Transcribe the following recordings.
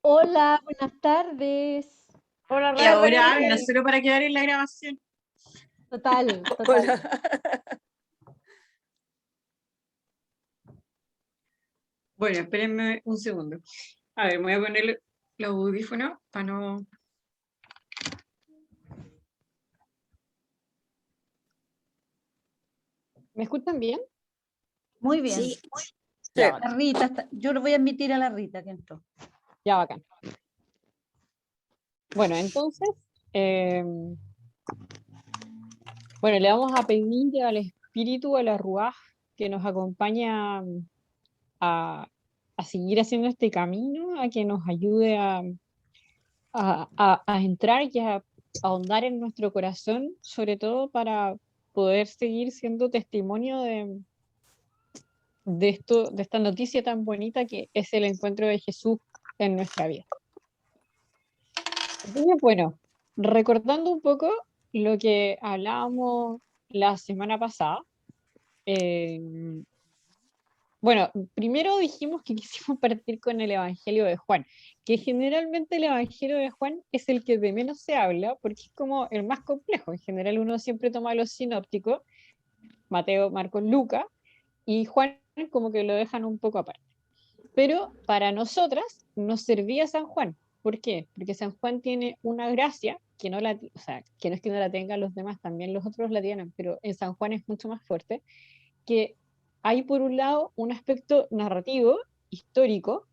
Hola, buenas tardes. Hola, Y Rafa. ahora habla solo para quedar en la grabación. Total. Hola. Bueno, espérenme un segundo. A ver, me voy a poner los audífonos para no... ¿Me escuchan bien? Muy bien. Sí. Ya, Sí. la Rita, yo lo voy a admitir a la Rita que entró. Ya, bacán. Bueno, entonces, bueno, le vamos a pedir al espíritu, a la Ruaj, que nos acompaña a seguir haciendo este camino, a que nos ayude a entrar y a ahondar en nuestro corazón, sobre todo para poder seguir siendo testimonio de esto, de esta noticia tan bonita que es el encuentro de Jesús en nuestra vida. Entonces, bueno, recordando un poco lo que hablábamos la semana pasada, eh, bueno, primero dijimos que quisimos partir con el Evangelio de Juan, que generalmente el Evangelio de Juan es el que de menos se habla, porque es como el más complejo. En general uno siempre toma los sinópticos, Mateo, Marcos, Lucas, y Juan como que lo dejan un poco aparte. Pero para nosotras nos servía San Juan. ¿Por qué? Porque San Juan tiene una gracia que no la, o sea, que no es que no la tengan los demás, también los otros la tienen, pero en San Juan es mucho más fuerte, que hay por un lado un aspecto narrativo, histórico,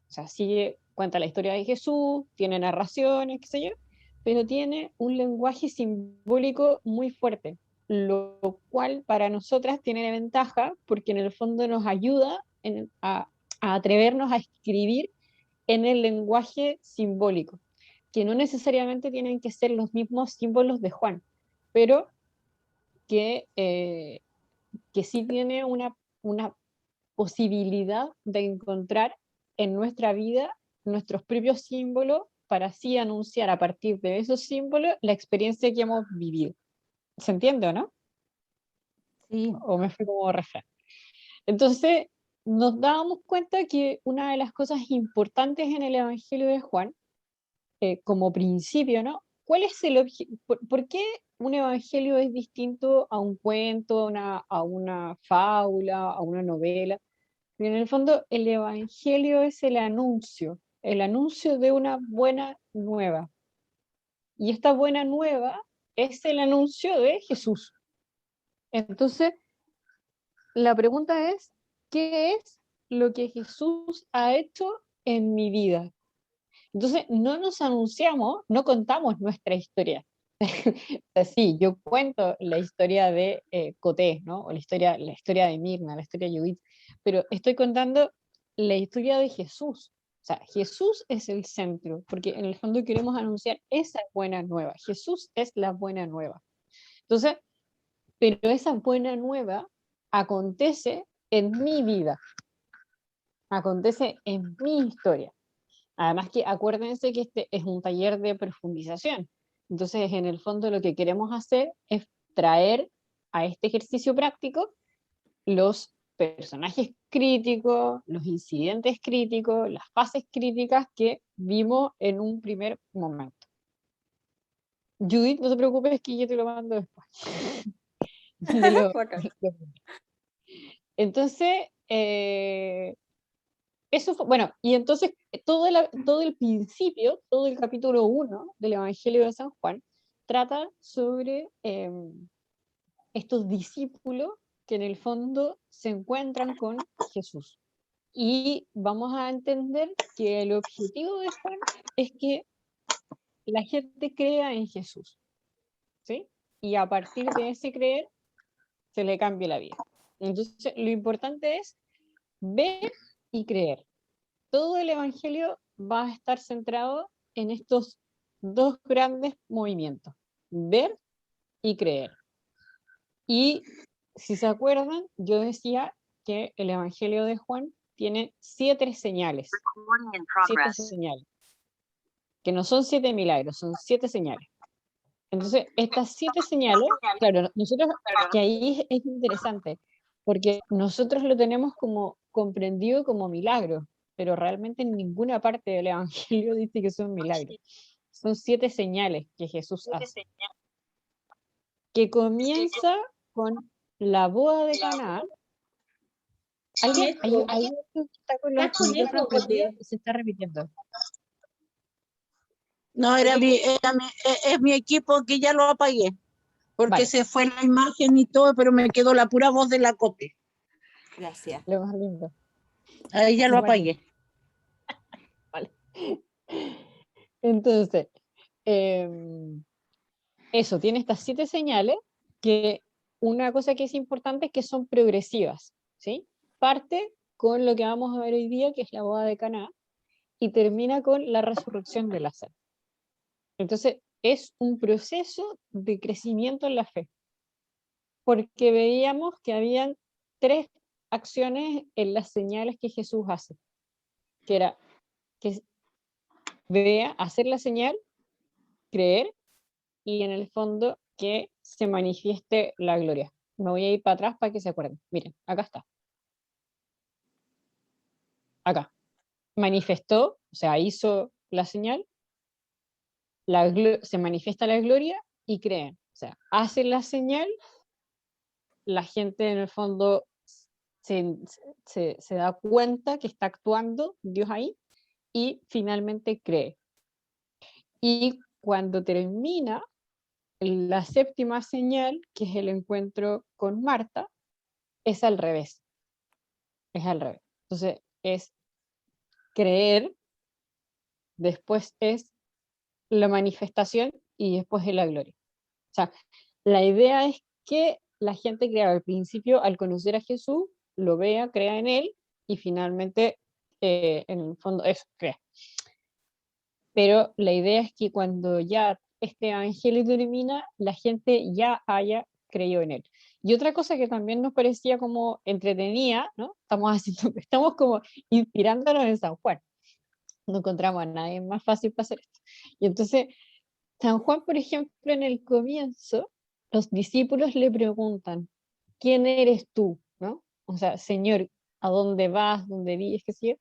o sea, sigue, cuenta la historia de Jesús, tiene narraciones, qué sé yo, pero tiene un lenguaje simbólico muy fuerte, lo cual para nosotras tiene ventaja porque en el fondo nos ayuda a atrevernos a escribir en el lenguaje simbólico, que no necesariamente tienen que ser los mismos símbolos de Juan, pero que sí tiene una posibilidad de encontrar en nuestra vida nuestros propios símbolos para así anunciar a partir de esos símbolos la experiencia que hemos vivido. ¿Se entiende o no? Sí. ¿O me fui como refrán? Entonces, nos dábamos cuenta que una de las cosas importantes en el Evangelio de Juan, como principio, ¿no? ¿Cuál es por qué un evangelio es distinto a un cuento, a una fábula, a una novela? Y en el fondo, el evangelio es el anuncio de una buena nueva. Y esta buena nueva es el anuncio de Jesús. Entonces, la pregunta es, ¿qué es lo que Jesús ha hecho en mi vida? Entonces, no nos anunciamos, no contamos nuestra historia. Sí, yo cuento la historia de Coté, ¿no? O la historia de Mirna, la historia de Judith, pero estoy contando la historia de Jesús. O sea, Jesús es el centro, porque en el fondo queremos anunciar esa buena nueva. Jesús es la buena nueva. Entonces, pero esa buena nueva acontece en mi vida, acontece en mi historia. Además que acuérdense que este es un taller de profundización. Entonces, en el fondo lo que queremos hacer es traer a este ejercicio práctico los personajes críticos, los incidentes críticos, las fases críticas que vimos en un primer momento. Judith, no te preocupes que yo te lo mando después. Entonces, eso fue, bueno, y entonces todo el principio, todo el capítulo 1 del Evangelio de San Juan, trata sobre estos discípulos que en el fondo se encuentran con Jesús. Y vamos a entender que el objetivo de Juan es que la gente crea en Jesús, ¿sí? Y a partir de ese creer, se le cambie la vida. Entonces, lo importante es ver y creer. Todo el Evangelio va a estar centrado en estos dos grandes movimientos, ver y creer. Y si se acuerdan, yo decía que el Evangelio de Juan tiene 7 señales, 7 señales, que no son 7 milagros, son 7 señales. Entonces, estas 7 señales, claro, nosotros, que ahí es interesante, porque nosotros lo tenemos como comprendido como milagro, pero realmente en ninguna parte del Evangelio dice que son milagros. Son 7 señales que Jesús hace, que comienza con la boda de Caná. ¿Alguien? ¿Alguien está con los micrófonos prendidos? Se está repitiendo. No, es mi equipo que ya lo apagué, porque Vale. se fue la imagen y todo, pero me quedó la pura voz de la Cote. Gracias. Lo más lindo. Ahí ya lo Bueno. apagué. Vale. Entonces, eso, tiene estas 7 señales, que una cosa que es importante es que son progresivas, ¿sí? Parte con lo que vamos a ver hoy día, que es la boda de Caná, y termina con la resurrección de Lázaro. Entonces, es un proceso de crecimiento en la fe, porque veíamos que habían 3 acciones en las señales que Jesús hace, que era que vea, hacer la señal, creer, y en el fondo que se manifieste la gloria. Me voy a ir para atrás para que se acuerden. Miren, acá está. Acá. Manifestó, o sea, hizo la señal, se manifiesta la gloria y creen. O sea, hace la señal, la gente en el fondo se da cuenta que está actuando Dios ahí y finalmente cree. Y cuando termina la 7ª señal, que es el encuentro con Marta, es al revés. Es al revés. Entonces, es creer, después es la manifestación y después es la gloria. O sea, la idea es que la gente crea al principio, al conocer a Jesús, lo vea, crea en él y finalmente, en el fondo, eso, crea. Pero la idea es que cuando ya este evangelio termina, la gente ya haya creído en él. Y otra cosa que también nos parecía como entretenida, ¿no? Estamos como inspirándonos en San Juan. No encontramos a nadie más fácil para hacer esto. Y entonces, San Juan, por ejemplo, en el comienzo, los discípulos le preguntan, ¿quién eres tú? ¿No? O sea, Señor, ¿a dónde vas? ¿Dónde vives? ¿Qué sé yo?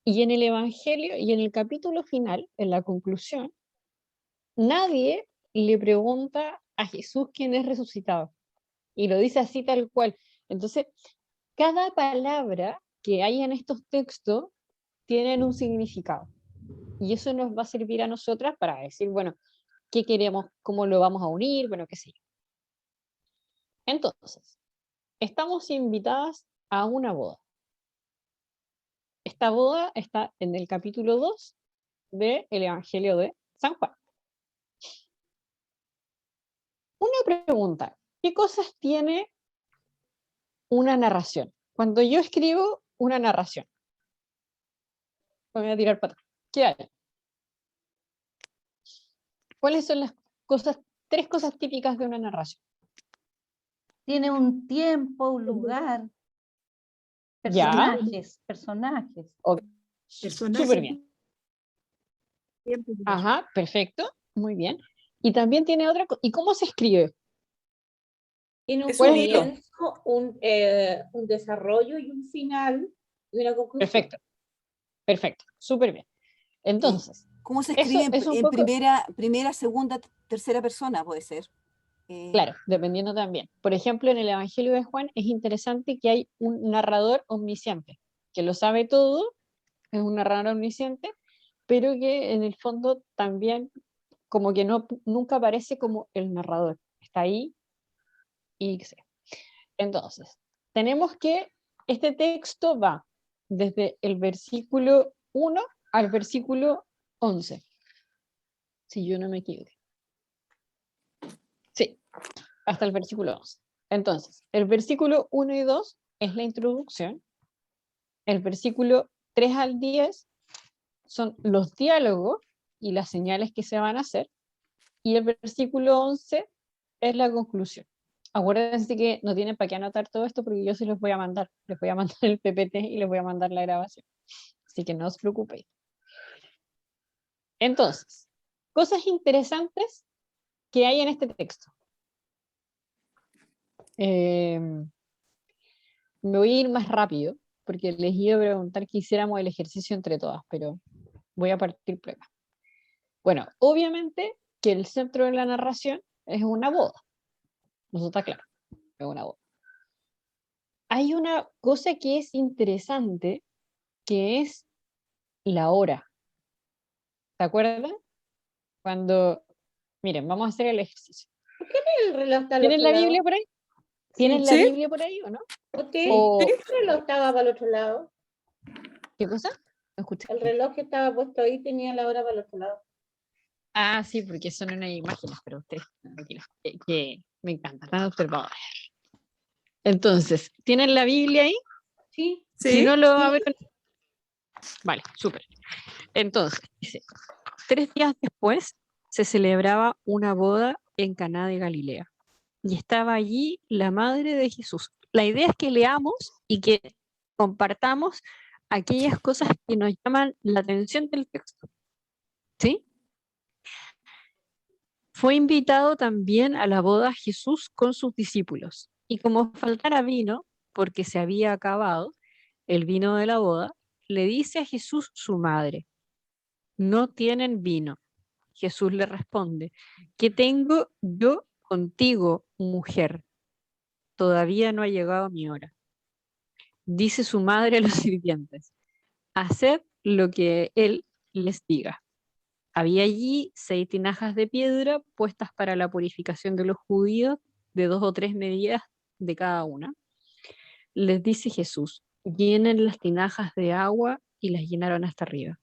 Y en el Evangelio, y en el capítulo final, en la conclusión, nadie le pregunta a Jesús quién es resucitado. Y lo dice así tal cual. Entonces, cada palabra que hay en estos textos tienen un significado. Y eso nos va a servir a nosotras para decir, bueno, qué queremos, cómo lo vamos a unir, bueno, qué sé yo. Entonces, estamos invitadas a una boda. Esta boda está en el capítulo 2 del Evangelio de San Juan. Una pregunta, ¿qué cosas tiene una narración? Cuando yo escribo una narración, voy a tirar para atrás. ¿Qué hay? ¿Cuáles son las cosas, 3 cosas típicas de una narración? Tiene un tiempo, un lugar, Ya. personajes. Ok. Personajes. Súper bien. Ajá, perfecto. Muy bien. Y también tiene otra cosa. ¿Y cómo se escribe? Tiene un Es un hilo. comienzo, un desarrollo y un final y una conclusión. Perfecto. Perfecto. Súper bien. Entonces, ¿Cómo se eso escribe es un en poco, primera, segunda, tercera persona? Puede ser. claro, dependiendo también. Por ejemplo, en el Evangelio de Juan es interesante que hay un narrador omnisciente, que lo sabe todo, es un narrador omnisciente, pero que en el fondo también como que nunca aparece como el narrador. Está ahí y qué sé. Entonces, tenemos que este texto va desde el versículo 1 al versículo 11, si yo no me equivoco. Sí, hasta el versículo 11. Entonces, el versículo 1 y 2 es la introducción. El versículo 3 al 10 son los diálogos y las señales que se van a hacer. Y el versículo 11 es la conclusión. Acuérdense que no tienen para qué anotar todo esto porque yo se los voy a mandar. Les voy a mandar el PPT y les voy a mandar la grabación. Así que no os preocupéis. Entonces, cosas interesantes que hay en este texto. Me voy a ir más rápido porque les iba a preguntar que hiciéramos el ejercicio entre todas, pero voy a partir por acá. Bueno, obviamente que el centro de la narración es una boda. Eso está claro, es una boda. Hay una cosa que es interesante, que es la hora. ¿Se acuerdan? Cuando, miren, vamos a hacer el ejercicio. El reloj está al ¿Tienen otro la lado. Biblia por ahí? ¿Tienen la Sí. Biblia por ahí o no? Ok, O- el reloj estaba para el otro lado. ¿Qué cosa? No escuché. El reloj que estaba puesto ahí tenía la hora para el otro lado. Ah, sí, porque son unas imágenes, pero ustedes, tranquilos, que me encanta, tan observadores. Entonces, ¿tienen la Biblia ahí? Sí, Sí. Si no lo abren. Vale, súper. Entonces, dice, 3 días después se celebraba una boda en Caná de Galilea y estaba allí la madre de Jesús. La idea es que leamos y que compartamos aquellas cosas que nos llaman la atención del texto. ¿Sí? Fue invitado también a la boda Jesús con sus discípulos. Y como faltara vino, porque se había acabado el vino de la boda, le dice a Jesús su madre, no tienen vino. Jesús le responde, ¿qué tengo yo contigo, mujer? Todavía no ha llegado mi hora. Dice su madre a los sirvientes, haced lo que él les diga. Había allí 6 tinajas de piedra puestas para la purificación de los judíos, de 2 o 3 medidas de cada una. Les dice Jesús, llenen las tinajas de agua, y las llenaron hasta arriba.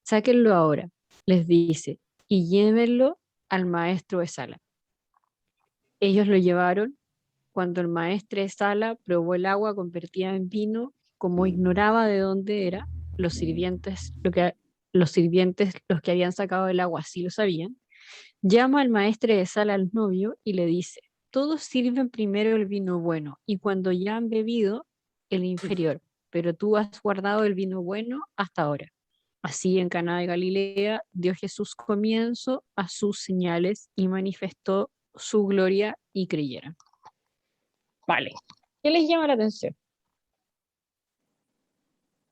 Sáquenlo ahora, les dice, y llévenlo al maestro de sala. Ellos lo llevaron. Cuando el maestre de sala probó el agua convertida en vino, como ignoraba de dónde era, los sirvientes, los que habían sacado el agua sí lo sabían, llama al maestre de sala al novio y le dice, todos sirven primero el vino bueno y cuando ya han bebido el inferior, pero tú has guardado el vino bueno hasta ahora. Así en Caná de Galilea dio Jesús comienzo a sus señales y manifestó su gloria y creyeron. Vale. ¿Qué les llama la atención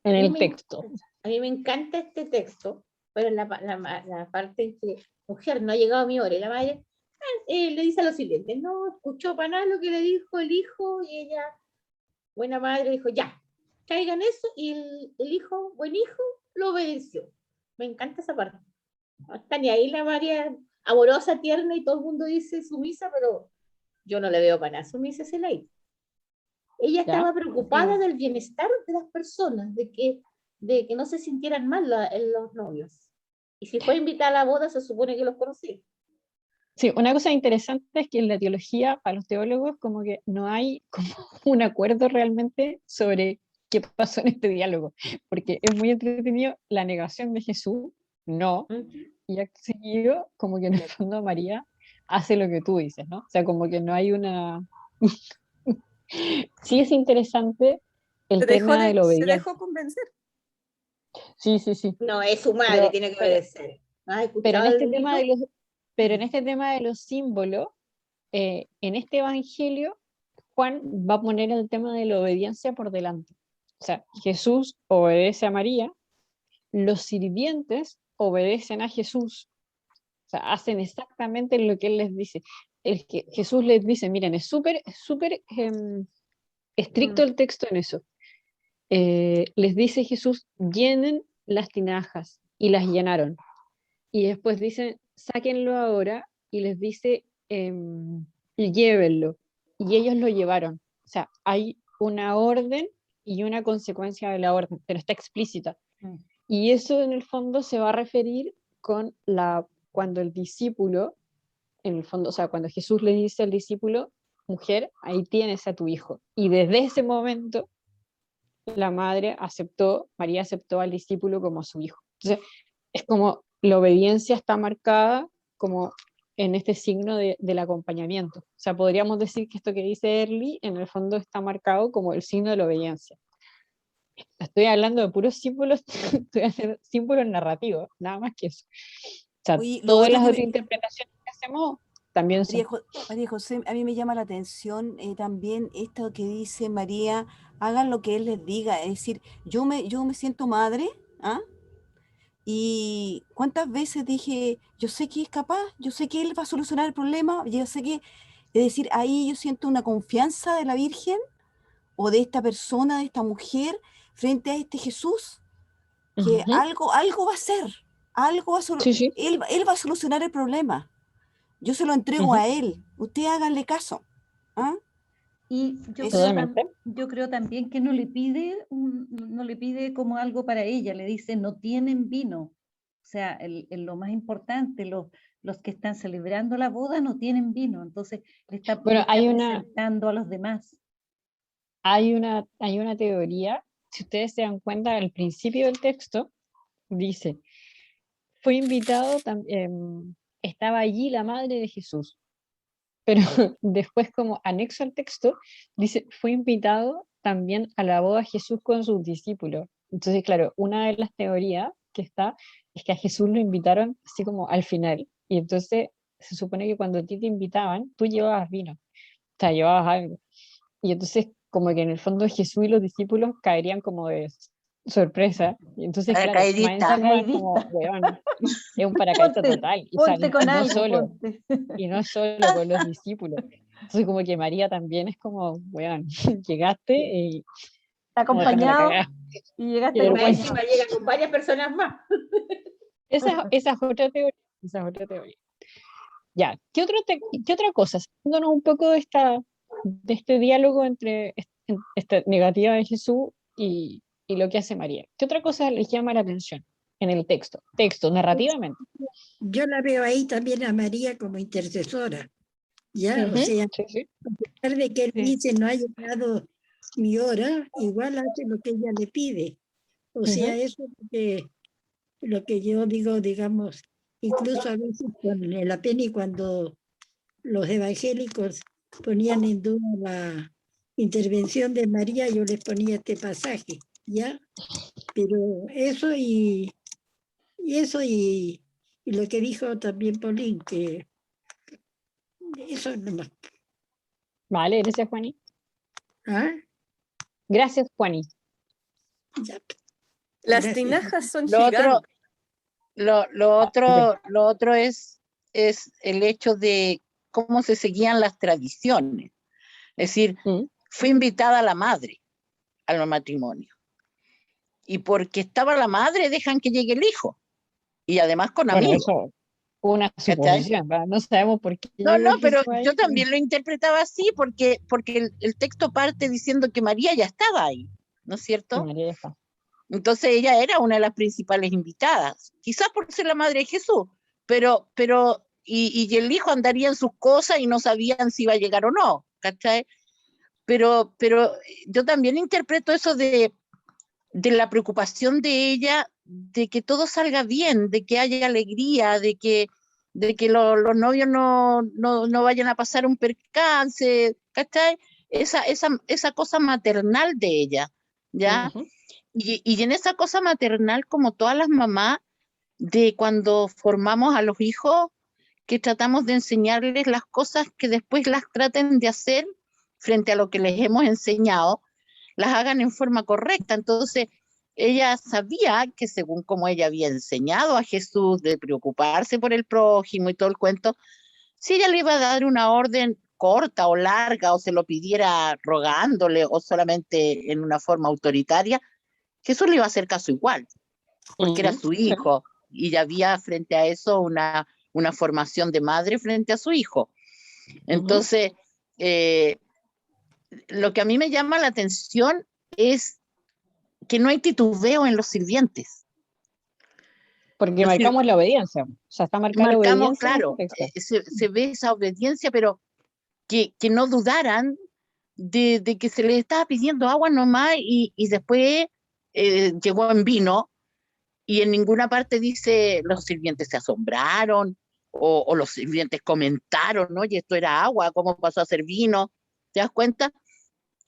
en A mí el me texto? a mí me encanta este texto, pero en la parte en que, mujer, no ha llegado mi hora, y la madre le dice a los sirvientes, no escuchó para nada lo que le dijo el hijo, y ella, buena madre, dijo, ya, caigan eso, y el hijo, buen hijo, lo obedeció. Me encanta esa parte. No está ni ahí la María amorosa, tierna, y todo el mundo dice sumisa, pero yo no le veo para nada sumisa ese ley. Ella estaba preocupada del bienestar de las personas, de que no se sintieran mal los novios. Y si fue invitada a la boda, se supone que los conocía. Sí, una cosa interesante es que en la teología, para los teólogos, como que no hay como un acuerdo realmente sobre qué pasó en este diálogo, porque es muy entretenido la negación de Jesús, no, y acto seguido, como que en el fondo María hace lo que tú dices, ¿no? O sea, como que no hay una... Sí es interesante el tema de la Se obediencia. dejó convencer. Sí, sí, sí. No, es su madre, Pero- tiene que pero- obedecer. ¿Has Pero en escuchado este el tema mito? pero en este tema de los símbolos, en este evangelio, Juan va a poner el tema de la obediencia por delante. O sea, Jesús obedece a María, los sirvientes obedecen a Jesús, o sea, hacen exactamente lo que él les dice. Jesús les dice, miren, es súper estricto el texto en eso. Les dice Jesús, llenen las tinajas, y las llenaron. Y después dicen, sáquenlo ahora, y les dice, y llévenlo. Y ellos lo llevaron. O sea, hay una orden y una consecuencia de la orden, pero está explícita. Y eso en el fondo se va a referir con cuando el discípulo, en el fondo, o sea, cuando Jesús le dice al discípulo, mujer, ahí tienes a tu hijo. Y desde ese momento, María aceptó al discípulo como su hijo. Entonces, es como la obediencia está marcada como en este signo del acompañamiento. O sea, podríamos decir que esto que dice Early, en el fondo está marcado como el signo de la obediencia. Estoy hablando de puros símbolos, estoy haciendo símbolos narrativos, nada más que eso. O sea, Oye, lo todas otro las que otras interpretaciones que hacemos también María José, a mí me llama la atención también esto que dice María, hagan lo que Él les diga, es decir, yo me siento madre, ¿ah? Y cuántas veces dije, yo sé que es capaz, yo sé que Él va a solucionar el problema, yo sé que, es decir, ahí yo siento una confianza de la Virgen o de esta persona, de esta mujer, frente a este Jesús, que Ujú. algo va a hacer, Sí, sí. él va a solucionar el problema. Yo se lo entrego Ujú. a Él, usted háganle caso. ¿Ah? Y yo Eso. creo, Totalmente. yo creo también que no le pide no le pide como algo para ella, le dice no tienen vino. O sea, lo más importante, los que están celebrando la boda no tienen vino, entonces le Bueno, está presentando a los demás. hay una teoría, si ustedes se dan cuenta, al principio del texto dice, fue invitado, estaba allí la madre de Jesús, pero después como anexo al texto, dice, fue invitado también a la boda Jesús con sus discípulos. Entonces, claro, una de las teorías que está es que a Jesús lo invitaron así como al final, y entonces se supone que cuando a ti te invitaban, tú llevabas vino, o sea, llevabas algo. Y entonces, como que en el fondo Jesús y los discípulos caerían como de sorpresa. Y entonces, claro, más Paracaidista. encima es como, weón, es un paracaidista total. Y, Ponte con y no algo, solo, ponte. y no solo con los discípulos. Entonces, como que María también es como, weón, llegaste y como dejando la Acompañado cagada. y llegaste Qué Y más vergüenza. encima llega con varias personas más. Esa es otra teoría. Esa es otra teoría. Ya, ¿qué otra cosa? Saliéndonos un poco de este diálogo entre esta negativa de Jesús y lo que hace María. ¿Qué otra cosa les llama la atención en el texto, narrativamente? Yo la veo ahí también a María como intercesora, ¿ya? O Ujú, sea, sí, sí. a pesar de que él Sí. dice no ha llegado mi hora, igual hace lo que ella le pide. O sea, Ujú. eso es lo que yo digo, digamos, incluso a veces con la pena y cuando los evangélicos ponían en duda la intervención de María, yo les ponía este pasaje, ¿ya? Pero eso y lo que dijo también Paulín, que eso nomás. Vale, gracias, Juani. ¿Ah? Gracias, Juani. Ya. Las Gracias. tinajas son Lo otro, gigantes. lo otro es el hecho de cómo se seguían las tradiciones. Es decir, Mm. fue invitada la madre al matrimonio. Y porque estaba la madre, dejan que llegue el hijo. Y además con Bueno, amigos. eso una ¿Cachai? suposición, ¿verdad? No sabemos por qué No, llegó pero Jesús ahí. yo también lo interpretaba así porque el texto parte diciendo que María ya estaba ahí, ¿no es Y cierto? María ya está. Entonces ella era una de las principales invitadas, quizás por ser la madre de Jesús, pero y el hijo andaría en sus cosas y no sabían si iba a llegar o no, ¿cachai? Pero yo también interpreto eso de la preocupación de ella, de que todo salga bien, de que haya alegría, de que los novios no vayan a pasar un percance, ¿cachai? Esa cosa maternal de ella, ¿ya? Ujú. Y en esa cosa maternal, como todas las mamás, de cuando formamos a los hijos, que tratamos de enseñarles las cosas que después las traten de hacer frente a lo que les hemos enseñado, las hagan en forma correcta. Entonces, ella sabía que según como ella había enseñado a Jesús de preocuparse por el prójimo y todo el cuento, si ella le iba a dar una orden corta o larga o se lo pidiera rogándole o solamente en una forma autoritaria, Jesús le iba a hacer caso igual, porque era Ujú. su Sí. hijo y ya había frente a eso una formación de madre frente a su hijo. Entonces, lo que a mí me llama la atención es que no hay titubeo en los sirvientes. Porque Los sir- marcamos la obediencia. O sea, está marcada la Marcamos, obediencia en claro, este texto. se ve esa obediencia, pero que no dudaran de que se les estaba pidiendo agua nomás y después llegó en vino y en ninguna parte dice los sirvientes se asombraron o los sirvientes comentaron, ¿no? Y esto era agua, ¿cómo pasó a ser vino? ¿Te das cuenta?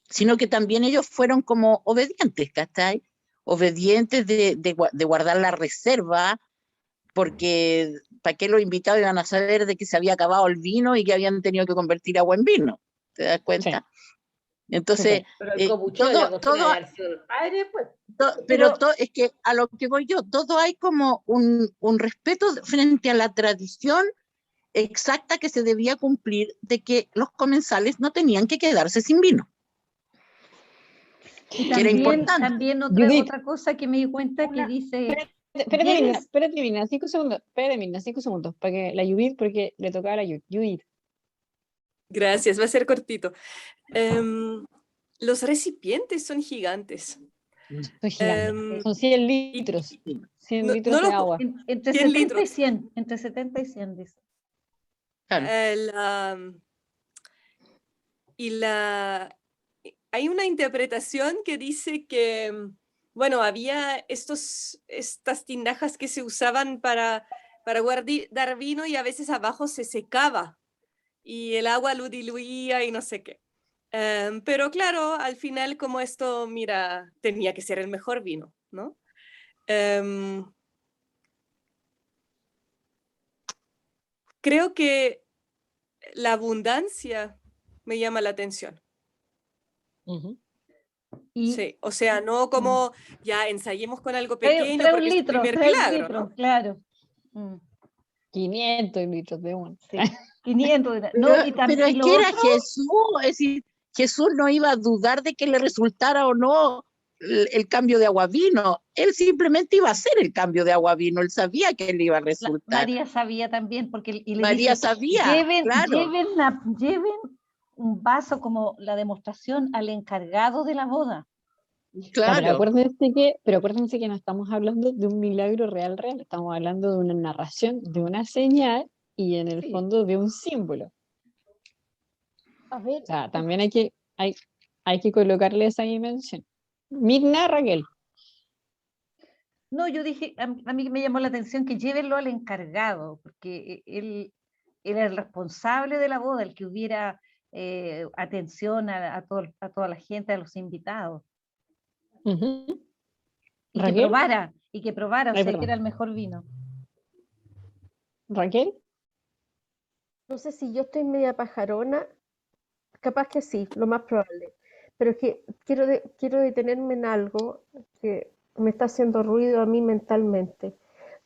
Sino que también ellos fueron como obedientes, ¿cachai? Obedientes de guardar la reserva porque ¿para qué los invitados iban a saber de que se había acabado el vino y que habían tenido que convertir agua en vino? ¿Te das cuenta? Entonces, Pero el copucheo de la cocina todo, de haber sido el padre, pues. pero es que a lo que voy yo, todo hay como un respeto frente a la tradición exacta que se debía cumplir de que los comensales no tenían que quedarse sin vino. Y Que era importante. también Judith. otra cosa que me di cuenta que dice, Espérate, Mirna, Yes. espérate, Mirna, 5 segundos. Espérate, Mirna, 5 segundos. Para que la Judith, porque le tocaba a la Judith. Gracias, va a ser cortito. Los recipientes son gigantes. Son gigantes. Em, Son 100 litros. 100 no- litros no de los- agua. entre 100 70 y litros. 100, entre 70 y 100 dice. Claro. Hay una interpretación que dice que, bueno, había estas tinajas que se usaban para guardar vino y a veces abajo se secaba y el agua lo diluía y no sé qué. Pero claro, al final como esto, mira, tenía que ser el mejor vino, ¿no? Creo que la abundancia me llama la atención. Ujú. Y Sí, o sea, no como ya ensayemos con algo trae pequeño un porque es el litro, primer trae un milagro, litro, ¿no? claro. Mm, 500 litros de uno. sí. 500. Pero, No, y pero es lo que era otro, Jesús, es decir, Jesús no iba a dudar de que le resultara o no el cambio de agua a vino. Él simplemente iba a hacer el cambio de agua a vino. Él sabía que le iba a resultar. María sabía también, porque y le María dice, sabía, claro. lleven un vaso como la demostración al encargado de la boda. Ya, Claro. pero acuérdense que no estamos hablando de un milagro real, estamos hablando de una narración, de una señal y en el Sí. fondo de un símbolo. A ver, O sea, también hay que colocarle esa dimensión. Mirna, Raquel. No, yo dije, a mí me llamó la atención que llévenlo al encargado, porque él era el responsable de la boda, el que hubiera atención a toda la gente, a los invitados, Ujú. y Raquel. que probara, o Ay, sea, que perdón. era el mejor vino. Raquel. No sé si yo estoy media pajarona, capaz que sí, lo más probable. Pero es que quiero detenerme en algo que me está haciendo ruido a mí mentalmente.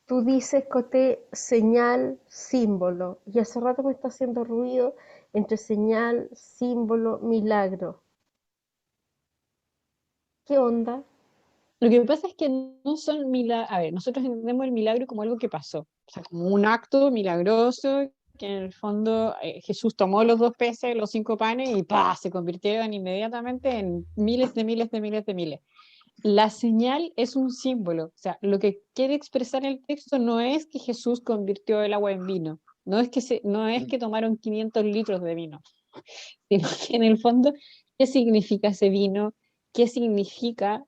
Tú dices, Coté, señal, símbolo, y hace rato me está haciendo ruido entre señal, símbolo, milagro. ¿Qué onda? Lo que pasa es que no son milagros. A ver, nosotros entendemos el milagro como algo que pasó, o sea, como un acto milagroso que en el fondo Jesús tomó los 2 peces, los 5 panes y ¡pah! Se convirtieron inmediatamente en miles de miles de miles de miles. La señal es un símbolo, o sea, lo que quiere expresar el texto no es que Jesús convirtió el agua en vino, no es que tomaron 500 litros de vino, sino que en el fondo, ¿qué significa ese vino? ¿Qué significa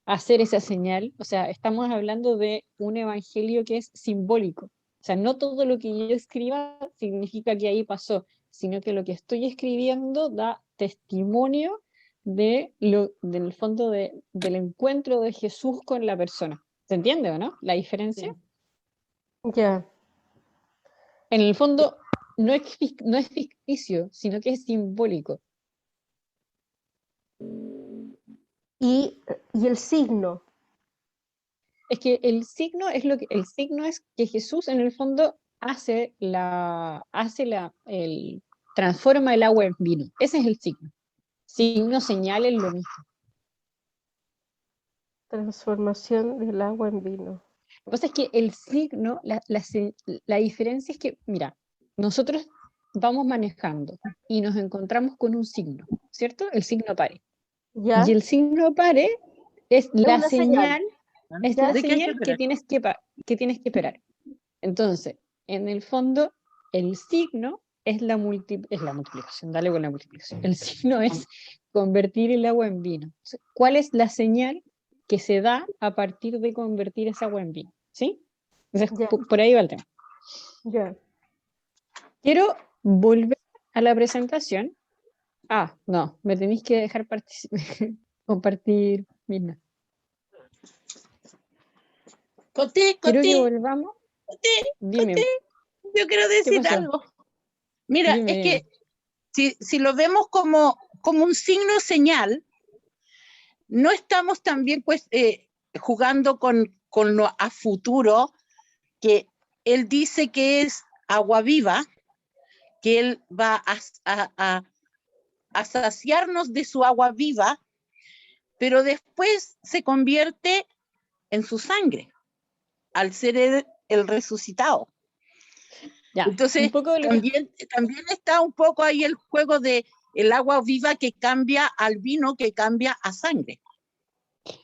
hacer esa señal? O sea, estamos hablando de un evangelio que es simbólico. O sea, no todo lo que yo escriba significa que ahí pasó, sino que lo que estoy escribiendo da testimonio del fondo del encuentro de Jesús con la persona. ¿Se entiende o no? La diferencia. Ya, En el fondo, no es ficticio, sino que es simbólico. y el signo, Es que el signo es que Jesús en el fondo transforma el agua en vino. Ese es el signo. Signo, señal es lo mismo. transformación del agua en vino. Lo que pasa es que el signo, la diferencia es que, mira, nosotros vamos manejando y nos encontramos con un signo, ¿cierto? El signo pare. ¿Ya? Y el signo pare es la una señal. señal, es Ya. la ¿De qué hay que señal que esperar? tienes que esperar. Entonces, en el fondo, el signo es la multiplicación, dale con la multiplicación. El signo es convertir el agua en vino. ¿Cuál es la señal que se da a partir de convertir esa agua en vino? ¿Sí? Entonces, Ya. por ahí va el tema. Ya. Quiero volver a la presentación. Ah, no, me tenéis que dejar compartir, Mirna. Coté, Quiero que Coté. volvamos. Dime, Yo quiero ¿qué decir pasó? algo. Mira, Dime, es dime. que si lo vemos como un signo señal, no estamos también pues, jugando con lo a futuro, que él dice que es agua viva, que él va a saciarnos de su agua viva, pero después se convierte en su sangre, al ser el resucitado. Ya, un Entonces, poco de lo que... también está un poco ahí el juego de el agua viva que cambia al vino, que cambia a sangre.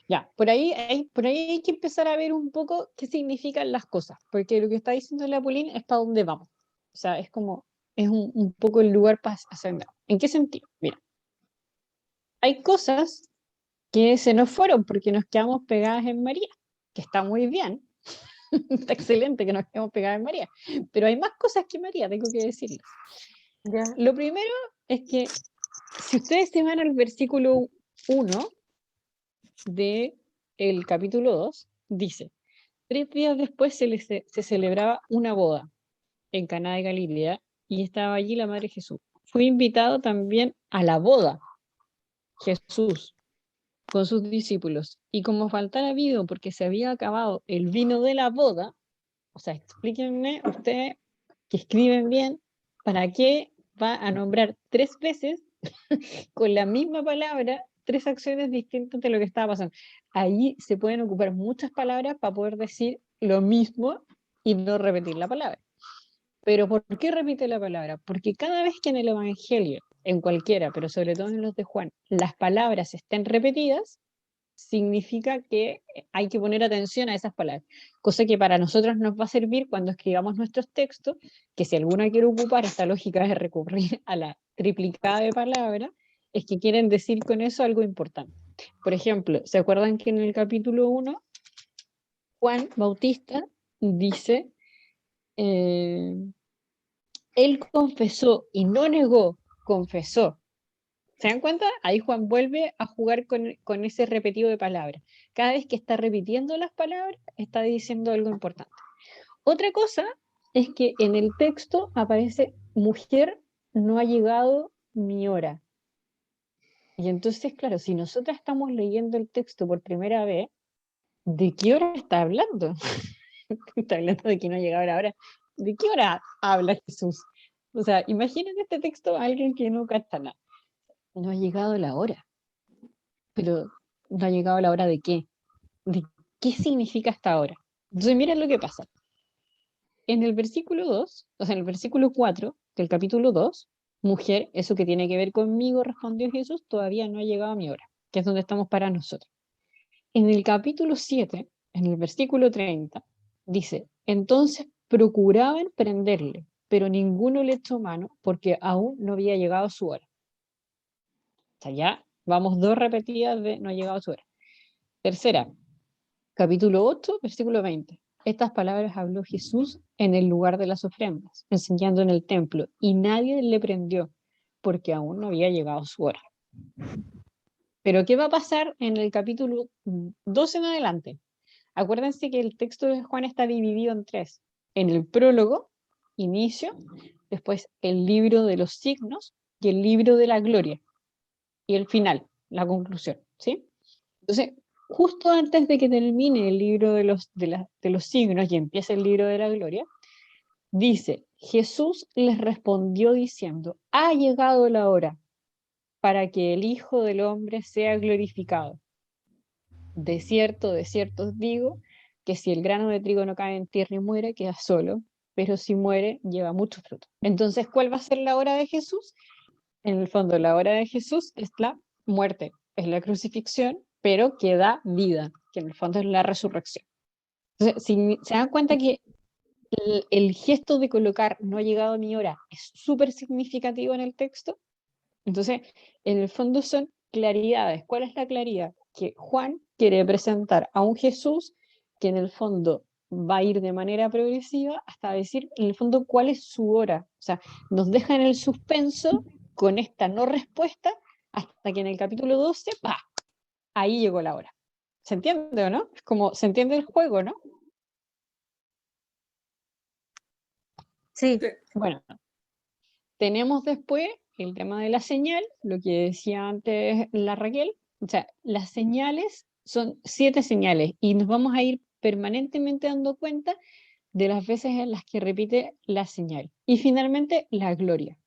Ya, por ahí hay que empezar a ver un poco qué significan las cosas, porque lo que está diciendo la Pauline es para dónde vamos. O sea, es como, es un poco el lugar para hacer. ¿En qué sentido? Mira, hay cosas que se nos fueron porque nos quedamos pegadas en María, que está muy bien, está excelente que nos quedemos pegadas en María, pero hay más cosas que María, tengo que decirles. Ya. Lo primero es que si ustedes se van al versículo 1 del capítulo 2, dice: 3 días después se celebraba una boda en Caná de Galilea y estaba allí la madre Jesús. Fue invitado también a la boda Jesús con sus discípulos, y como faltara vino porque se había acabado el vino de la boda, o sea, explíquenme ustedes que escriben bien, ¿para qué va a nombrar 3 veces con la misma palabra 3 acciones distintas de lo que estaba pasando? Ahí se pueden ocupar muchas palabras para poder decir lo mismo y no repetir la palabra. Pero ¿por qué repite la palabra? Porque cada vez que en el Evangelio, en cualquiera, pero sobre todo en los de Juan, las palabras estén repetidas, significa que hay que poner atención a esas palabras, cosa que para nosotros nos va a servir cuando escribamos nuestros textos, que si alguna quiere ocupar esta lógica de recurrir a la triplicada de palabras, es que quieren decir con eso algo importante. Por ejemplo, ¿se acuerdan que en el capítulo 1 Juan Bautista dice, él confesó y no negó, confesó? ¿Se dan cuenta? Ahí Juan vuelve a jugar con ese repetido de palabras. Cada vez que está repitiendo las palabras, está diciendo algo importante. Otra cosa es que en el texto aparece: mujer, no ha llegado mi hora. Y entonces, claro, si nosotras estamos leyendo el texto por primera vez, ¿de qué hora está hablando? Está hablando de que no ha llegado la hora. ¿De qué hora habla Jesús? O sea, imaginen este texto a alguien que no capta nada. No ha llegado la hora. Pero no ha llegado la hora de qué. ¿De qué significa esta hora? Entonces, miren lo que pasa. En el versículo 2, o sea, en el versículo 4 del capítulo 2, mujer, eso que tiene que ver conmigo, respondió Jesús, todavía no ha llegado a mi hora, que es donde estamos para nosotros. En el capítulo 7, en el versículo 30, dice: entonces procuraban prenderle, pero ninguno le echó mano porque aún no había llegado su hora. O sea, ya vamos 2 repetidas de no ha llegado su hora. Tercera, capítulo 8, versículo 20. Estas palabras habló Jesús en el lugar de las ofrendas, enseñando en el templo, y nadie le prendió, porque aún no había llegado su hora. Pero ¿qué va a pasar en el capítulo 2 en adelante? Acuérdense que el texto de Juan está dividido en 3. En el prólogo, inicio, después el libro de los signos y el libro de la gloria. Y el final, la conclusión, ¿sí? Entonces, justo antes de que termine el libro de los signos y empiece el libro de la gloria, dice: Jesús les respondió diciendo: ha llegado la hora para que el Hijo del Hombre sea glorificado. De cierto os digo, que si el grano de trigo no cae en tierra y muere, queda solo, pero si muere, lleva mucho fruto. Entonces, ¿cuál va a ser la hora de Jesús? En el fondo, la hora de Jesús es la muerte, es la crucifixión, pero que da vida, que en el fondo es la resurrección. Entonces, si se dan cuenta que el gesto de colocar no ha llegado mi hora es súper significativo en el texto, entonces, en el fondo son claridades. ¿Cuál es la claridad? Que Juan quiere presentar a un Jesús que en el fondo va a ir de manera progresiva hasta decir, en el fondo, cuál es su hora. O sea, nos deja en el suspenso con esta no respuesta hasta que en el capítulo 12, ¡pah!, ahí llegó la hora. ¿Se entiende o no? Es como, ¿se entiende el juego, no? Sí, Bueno, tenemos después el tema de la señal, lo que decía antes la Raquel. O sea, las señales son 7 señales y nos vamos a ir permanentemente dando cuenta de las veces en las que repite la señal. Y finalmente, la gloria.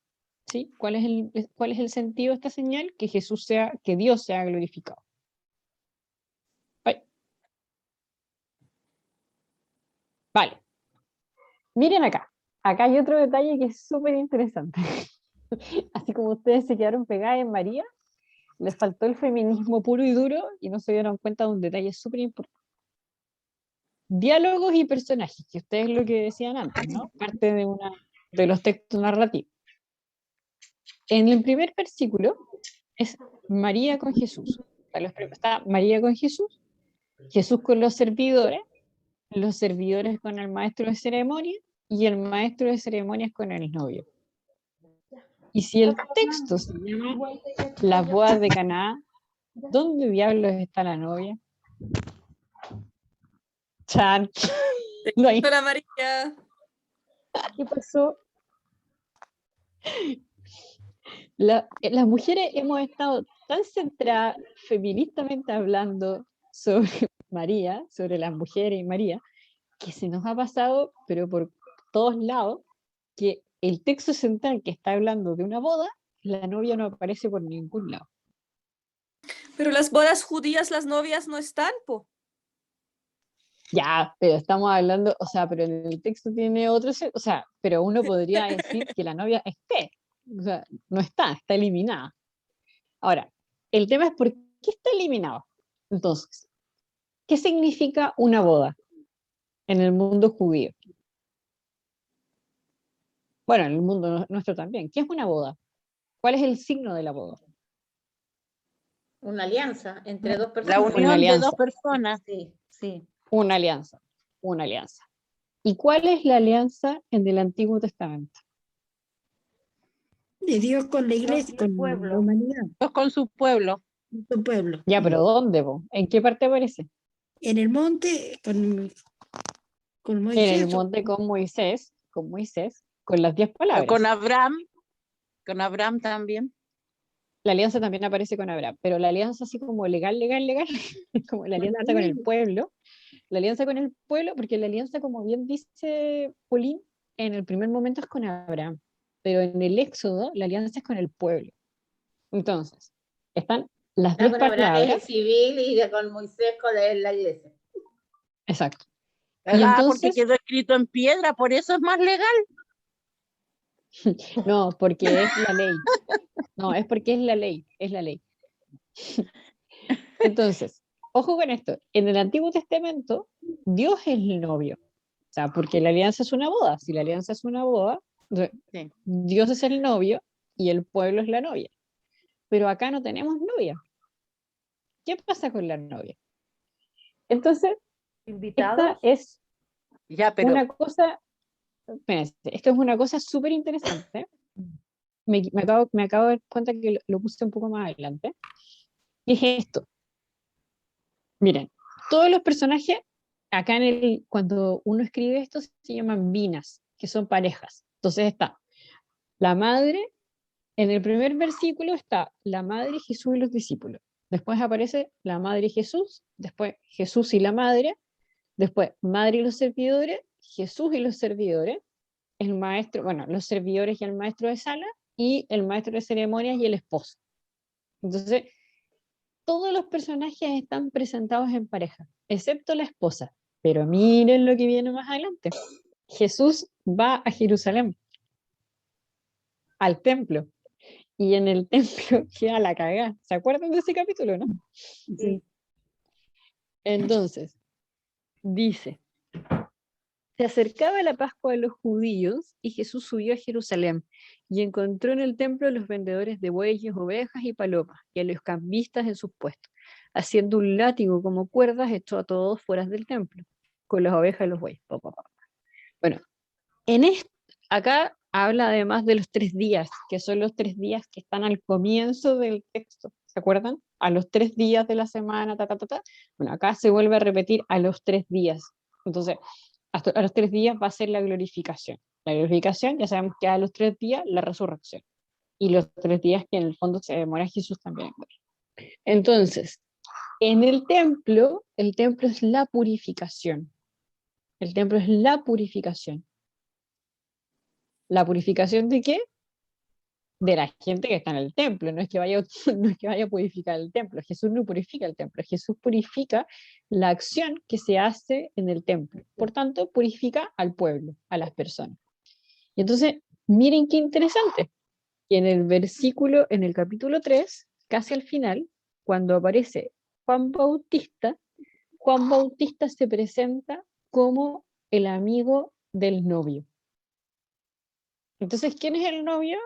¿Sí? ¿Cuál es el sentido de esta señal? Que Dios sea glorificado. Vale. Miren acá. Acá hay otro detalle que es súper interesante. Así como ustedes se quedaron pegadas en María, les faltó el feminismo puro y duro y no se dieron cuenta de un detalle súper importante. Diálogos y personajes, que ustedes lo que decían antes, ¿no? Parte de los textos narrativos. En el primer versículo es María con Jesús. Está María con Jesús, Jesús con los servidores con el maestro de ceremonia y el maestro de ceremonias con el novio. Y si el texto se llama Las bodas de Caná, ¿dónde diablos está la novia? Chan. No hay. Hola María. ¿qué pasó? Las mujeres hemos estado tan centradas feministamente hablando sobre María, sobre las mujeres y María, que se nos ha pasado, pero por todos lados, que el texto central que está hablando de una boda, la novia no aparece por ningún lado. Pero las bodas judías, las novias no están, po. Ya, pero estamos hablando, o sea, pero en el texto tiene otro, o sea, pero uno podría decir que la novia esté, o sea, no está eliminada. Ahora, el tema es por qué está eliminado. Entonces, ¿qué significa una boda en el mundo judío? Bueno, en el mundo nuestro también. ¿Qué es una boda? ¿Cuál es el signo de la boda? Una alianza entre dos La personas. Una unión de alianza. dos personas. Sí, sí. Una alianza. Una alianza. ¿Y cuál es la alianza en el Antiguo Testamento? De Dios con la iglesia, con la pueblo. humanidad, Dios con su pueblo. con su pueblo. Ya, pero ¿dónde, vos? ¿En qué parte aparece? En el monte, con En Moisés. el monte con Moisés, con las 10 palabras. Con Abraham también. La alianza también aparece con Abraham, pero la alianza así como legal, como la alianza con el pueblo, la alianza con el pueblo, porque la alianza, como bien dice Pauline, en el primer momento es con Abraham, pero en el Éxodo la alianza es con el pueblo. Entonces, están las 10 Con Abraham es el palabras. civil y con Moisés con la iglesia. Exacto. Y Porque entonces, quedó escrito en piedra, por eso es más legal. no, porque es la ley. No, es porque es la ley, es la ley. Entonces, ojo con esto, en el Antiguo Testamento, Dios es el novio. O sea, porque la alianza es una boda. Si la alianza es una boda, Sí. Dios es el novio y el pueblo es la novia. Pero acá no tenemos novia. ¿Qué pasa con la novia? Entonces, esta es Ya, pero una cosa, espérense, esto es una cosa súper interesante. Me acabo de dar cuenta que lo puse un poco más adelante. Y es esto. Miren, todos los personajes, acá cuando uno escribe esto, se llaman binas, que son parejas. Entonces está la madre, en el primer versículo está la madre, Jesús y los discípulos. Después aparece la madre y Jesús, después Jesús y la madre, después madre y los servidores, Jesús y los servidores, el maestro, bueno, los servidores y el maestro de sala, y el maestro de ceremonias y el esposo. Entonces, todos los personajes están presentados en pareja, excepto la esposa. Pero miren lo que viene más adelante. Jesús va a Jerusalén, al templo, y en el templo queda la cagada. ¿Se acuerdan de ese capítulo, no? Sí. Entonces, dice, se acercaba la Pascua de los judíos y Jesús subió a Jerusalén y encontró en el templo a los vendedores de bueyes, ovejas y palomas y a los cambistas en sus puestos, haciendo un látigo como cuerdas, echó a todos fuera del templo, con las ovejas y los bueyes. Bueno, acá habla además de los 3 días, que son los 3 días que están al comienzo del texto, ¿se acuerdan? A los 3 días de la semana, Bueno, acá se vuelve a repetir a los 3 días. Entonces, a los 3 días va a ser la glorificación. La glorificación, ya sabemos que a los 3 días, la resurrección. Y los 3 días que en el fondo se demora Jesús también en morir. Entonces, en el templo es la purificación. El templo es la purificación. ¿La purificación de qué? De la gente que está en el templo. No es que vaya, no es que vaya a purificar el templo. Jesús no purifica el templo. Jesús purifica la acción que se hace en el templo. Por tanto, purifica al pueblo, a las personas. Y entonces, miren qué interesante. En el capítulo 3, casi al final, cuando aparece Juan Bautista se presenta como el amigo del novio. Entonces, ¿quién es el novio?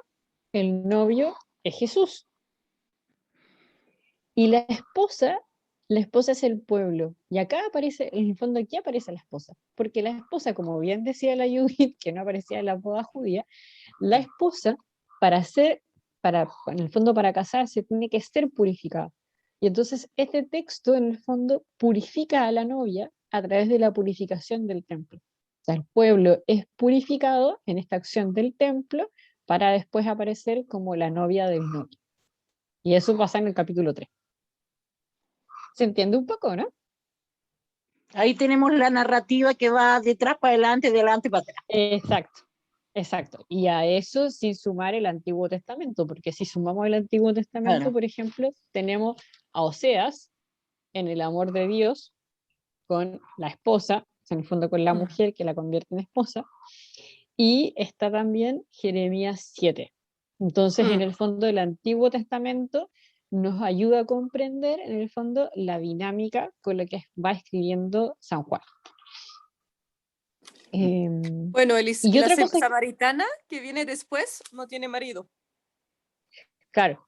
El novio es Jesús. Y la esposa es el pueblo. Y acá aparece, en el fondo aquí aparece la esposa. Porque la esposa, como bien decía la Judith, que no aparecía en la boda judía, la esposa, en el fondo para casarse, tiene que ser purificada. Y entonces este texto, en el fondo, purifica a la novia a través de la purificación del templo. O sea, el pueblo es purificado en esta acción del templo para después aparecer como la novia del novio. Y eso pasa en el capítulo 3. ¿Se entiende un poco, no? Ahí tenemos la narrativa que va de atrás para adelante, de adelante para atrás. Exacto, exacto. Y a eso sin sumar el Antiguo Testamento, porque si sumamos el Antiguo Testamento, Claro. por ejemplo, tenemos a Oseas en el amor de Dios con la esposa, o sea, en el fondo con la mujer que la convierte en esposa, y está también Jeremías 7. Entonces, en el fondo, el Antiguo Testamento nos ayuda a comprender, en el fondo, la dinámica con la que va escribiendo San Juan. Bueno, y la otra cosa samaritana que viene después no tiene marido. Claro.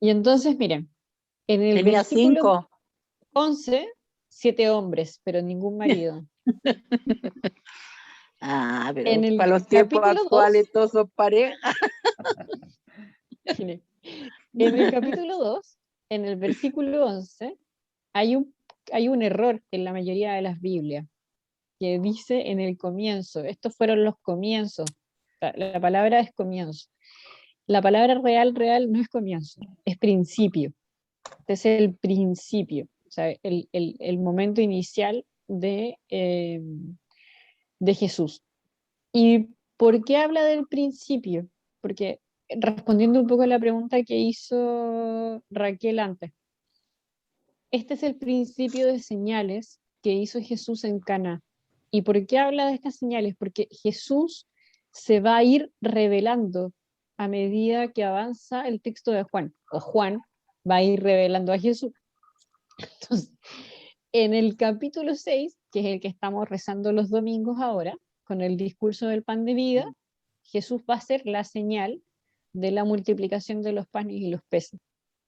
Y entonces, miren, en el Tenía versículo 5. 11, 7 hombres, pero ningún marido. Pero En el para los tiempos capítulo 2, actuales todos son parejas. miren, en el capítulo 2, en el versículo 11, hay un error en la mayoría de las Biblias, que dice en el comienzo. Estos fueron los comienzos. La palabra es comienzo. La palabra real no es comienzo, es principio. Este es el principio, o sea, el momento inicial de Jesús. ¿Y por qué habla del principio? Porque respondiendo un poco a la pregunta que hizo Raquel antes, este es el principio de señales que hizo Jesús en Caná. ¿Y por qué habla de estas señales? Porque Jesús se va a ir revelando a medida que avanza el texto de Juan, o Juan va a ir revelando a Jesús. Entonces, en el capítulo 6, que es el que estamos rezando los domingos ahora, con el discurso del pan de vida, Jesús va a hacer la señal de la multiplicación de los panes y los peces.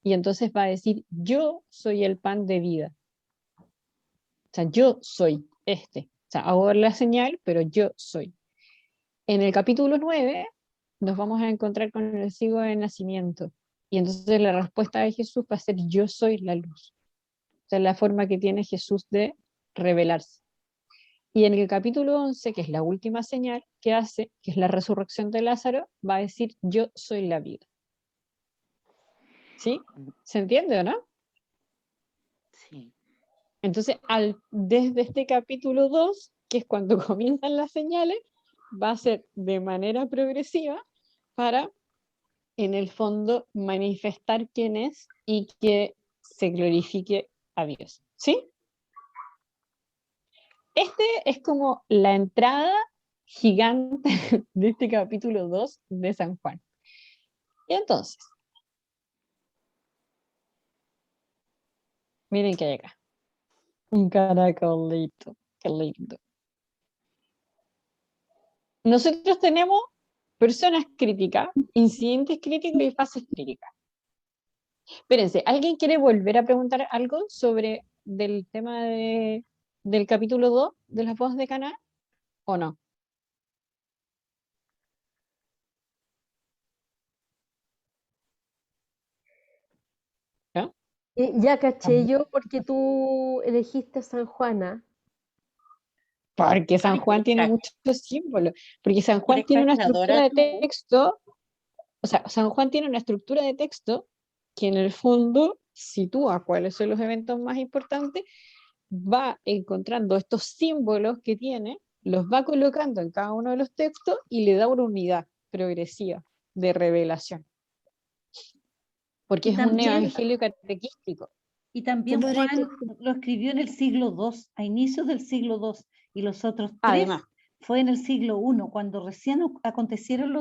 Y entonces va a decir, yo soy el pan de vida. O sea, yo soy este. O sea, hago la señal, pero yo soy. En el capítulo 9 nos vamos a encontrar con el signo de nacimiento. Y entonces la respuesta de Jesús va a ser, yo soy la luz. O sea, la forma que tiene Jesús de revelarse. Y en el capítulo 11, que es la última señal que hace, que es la resurrección de Lázaro, va a decir, yo soy la vida. ¿Sí? ¿Se entiende o no? Sí. Entonces, desde este capítulo 2, que es cuando comienzan las señales, va a ser de manera progresiva para, en el fondo, manifestar quién es y que se glorifique a Dios. ¿Sí? Este es como la entrada gigante de este capítulo 2 de San Juan. Y entonces, miren que hay acá. Un caracolito, qué lindo. Nosotros tenemos personas críticas, incidentes críticos y fases críticas. Espérense, ¿alguien quiere volver a preguntar algo sobre del tema del capítulo 2 de las bodas de Caná o no? ¿No? Ya caché yo porque tú elegiste a San Juana. Porque San Juan tiene Exacto. muchos símbolos, porque San Juan ¿Eres tiene una cachadora estructura de tú? texto, o sea, San Juan tiene una estructura de texto que en el fondo sitúa cuáles son los eventos más importantes, va encontrando estos símbolos que tiene, los va colocando en cada uno de los textos y le da una unidad progresiva de revelación, porque Y es un también, evangelio catequístico. y también ¿Cómo era Juan lo escribió en el siglo II, a inicios del siglo II, y los otros tres Además, fue en el siglo I, cuando recién acontecieron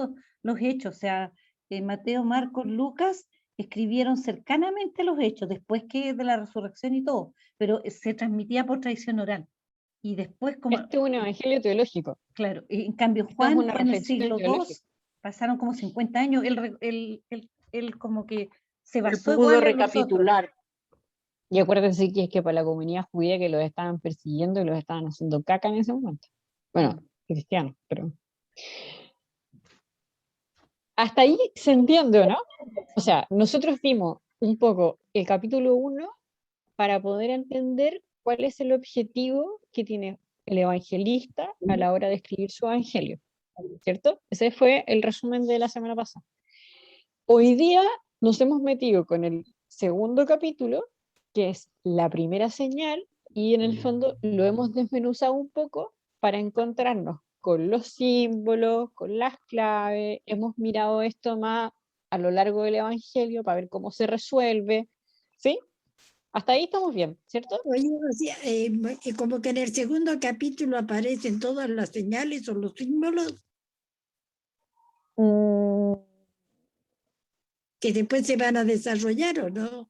los hechos. O sea, Mateo, Marcos, Lucas escribieron cercanamente los hechos, después que de la resurrección y todo, pero se transmitía por tradición oral. Y después, como, este es un evangelio teológico, claro, en cambio esta es Juan una fue en el reflexión siglo II, teológica. pasaron como 50 años, él como que se Él basó pudo igual en los otros. recapitular. Y acuérdense que es que para la comunidad judía que los estaban persiguiendo y los estaban haciendo caca en ese momento. Bueno, cristianos, pero... Hasta ahí se entiende, ¿o no? O sea, nosotros vimos un poco el capítulo 1 para poder entender cuál es el objetivo que tiene el evangelista a la hora de escribir su evangelio, ¿cierto? Ese fue el resumen de la semana pasada. Hoy día nos hemos metido con el segundo capítulo, que es la primera señal, y en el fondo lo hemos desmenuzado un poco para encontrarnos con los símbolos, con las claves, hemos mirado esto más a lo largo del Evangelio para ver cómo se resuelve, ¿sí? Hasta ahí estamos bien, ¿cierto? Oye, o sea, como que en el segundo capítulo aparecen todas las señales o los símbolos que después se van a desarrollar, ¿o no?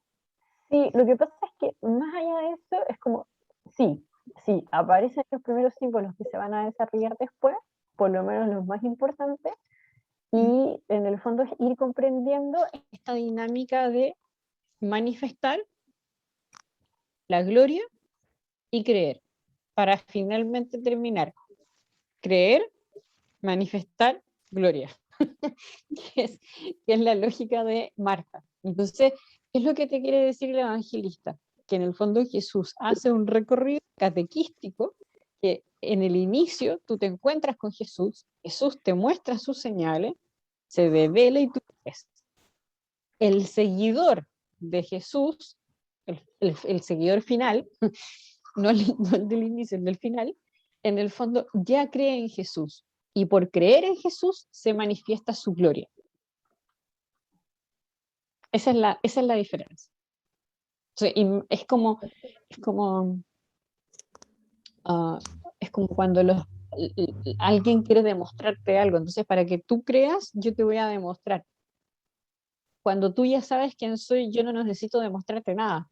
Sí, lo que pasa es que más allá de eso, es como, sí, aparecen los primeros símbolos que se van a desarrollar después, por lo menos los más importantes, y en el fondo es ir comprendiendo esta dinámica de manifestar la gloria y creer, para finalmente terminar, creer, manifestar, gloria, que es la lógica de Marta. Entonces, ¿qué es lo que te quiere decir el evangelista? Que en el fondo Jesús hace un recorrido catequístico, que en el inicio tú te encuentras con Jesús, Jesús te muestra sus señales, se devela y tú ves. El seguidor de Jesús, el seguidor final, no el del inicio, el del final, en el fondo ya cree en Jesús. Y por creer en Jesús se manifiesta su gloria. Esa es la diferencia. O sea, y es como es como cuando alguien quiere demostrarte algo. Entonces, para que tú creas, yo te voy a demostrar. Cuando tú ya sabes quién soy, yo no necesito demostrarte nada.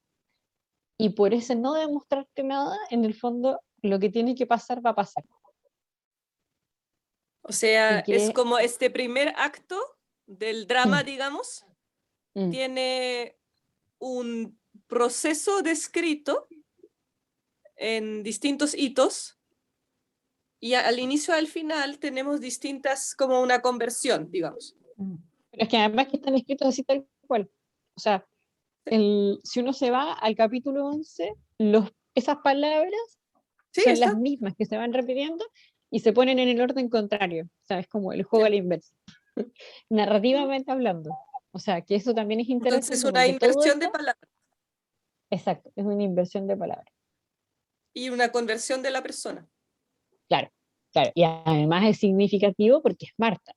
Y por ese no demostrarte nada, en el fondo, lo que tiene que pasar va a pasar. O sea, Y es que como este primer acto del drama, digamos, mm, tiene un proceso descrito en distintos hitos y al inicio y al final tenemos distintas, como una conversión, digamos. pero es que además que están escritos así tal cual. O sea, si uno se va al capítulo 11, esas palabras Sí, son las está. mismas que se van repitiendo y se ponen en el orden contrario. O sea, es como el juego a la inversa. Narrativamente hablando. O sea, que eso también es Entonces, interesante una porque todo inversión de esto, palabras exacto, es una inversión de palabras. y una conversión de la persona. Claro, claro. Y además es significativo porque es Marta.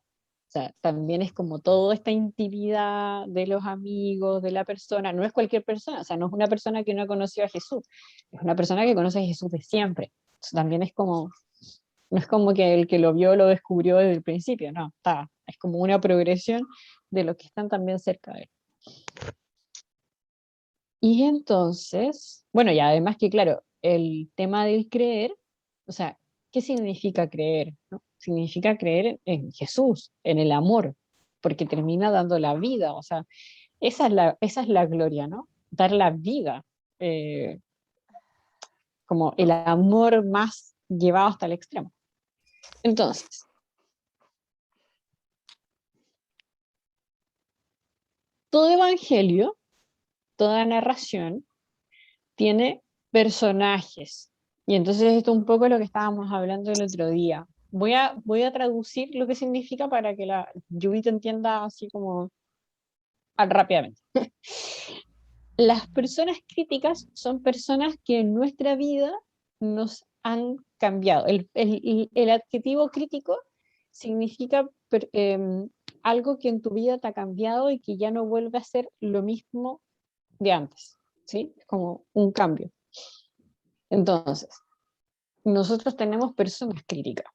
O sea, también es como toda esta intimidad de los amigos, de la persona. No es cualquier persona, o sea, no es una persona que no ha conocido a Jesús. Es una persona que conoce a Jesús de siempre. Entonces, también es como, no es como que el que lo vio lo descubrió desde el principio, no, es como una progresión de los que están también cerca de él. Y entonces, bueno, y además que claro, el tema del creer, o sea, ¿qué significa creer? ¿No? Significa creer en Jesús, en el amor, porque termina dando la vida, o sea, esa es la gloria, ¿no? Dar la vida, eh, como el amor más llevado hasta el extremo. Entonces, todo evangelio, toda narración, tiene personajes, Y entonces esto es un poco lo que estábamos hablando el otro día. Voy a traducir lo que significa para que la Judith entienda así como rápidamente. Las personas críticas son personas que en nuestra vida nos han cambiado. El adjetivo crítico significa algo que en tu vida te ha cambiado y que ya no vuelve a ser lo mismo de antes, ¿sí? Es como un cambio. Entonces, nosotros tenemos personas críticas.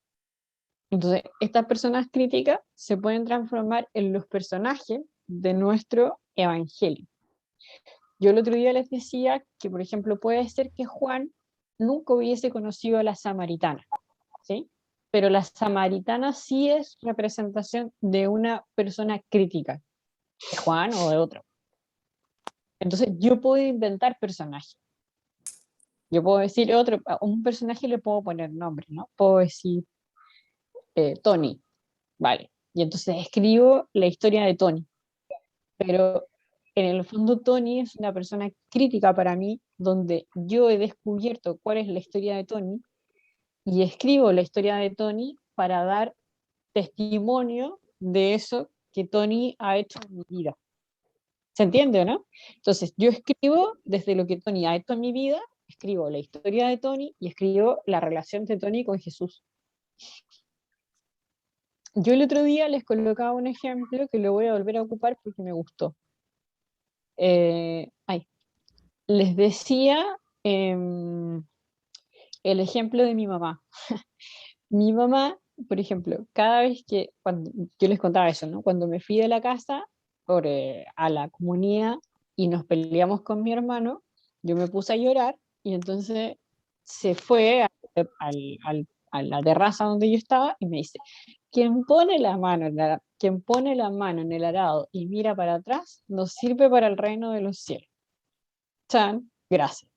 Entonces, estas personas críticas se pueden transformar en los personajes de nuestro evangelio. Yo el otro día les decía que, por ejemplo, puede ser que Juan nunca hubiese conocido a la samaritana, ¿sí? Pero la samaritana sí es representación de una persona crítica, de Juan o de otro. Entonces, yo puedo inventar personajes. Yo puedo decir a un personaje le puedo poner nombre, ¿no? Puedo decir Tony, vale. Y entonces escribo la historia de Tony. Pero en el fondo Tony es una persona crítica para mí, donde yo he descubierto cuál es la historia de Tony y escribo la historia de Tony para dar testimonio de eso que Tony ha hecho en mi vida. ¿Se entiende o no? Entonces yo escribo desde lo que Tony ha hecho en mi vida, escribo la historia de Tony y escribo la relación de Tony con Jesús. Yo el otro día les colocaba un ejemplo que lo voy a volver a ocupar porque me gustó. Les decía el ejemplo de mi mamá. Mi mamá, por ejemplo, cada vez que, cuando yo les contaba eso, ¿no? Cuando me fui de la casa a la comunidad y nos peleamos con mi hermano, yo me puse a llorar y entonces se fue a la terraza donde yo estaba y me dice, quien pone la mano en el arado y mira para atrás, nos sirve para el reino de los cielos. Chan, gracias.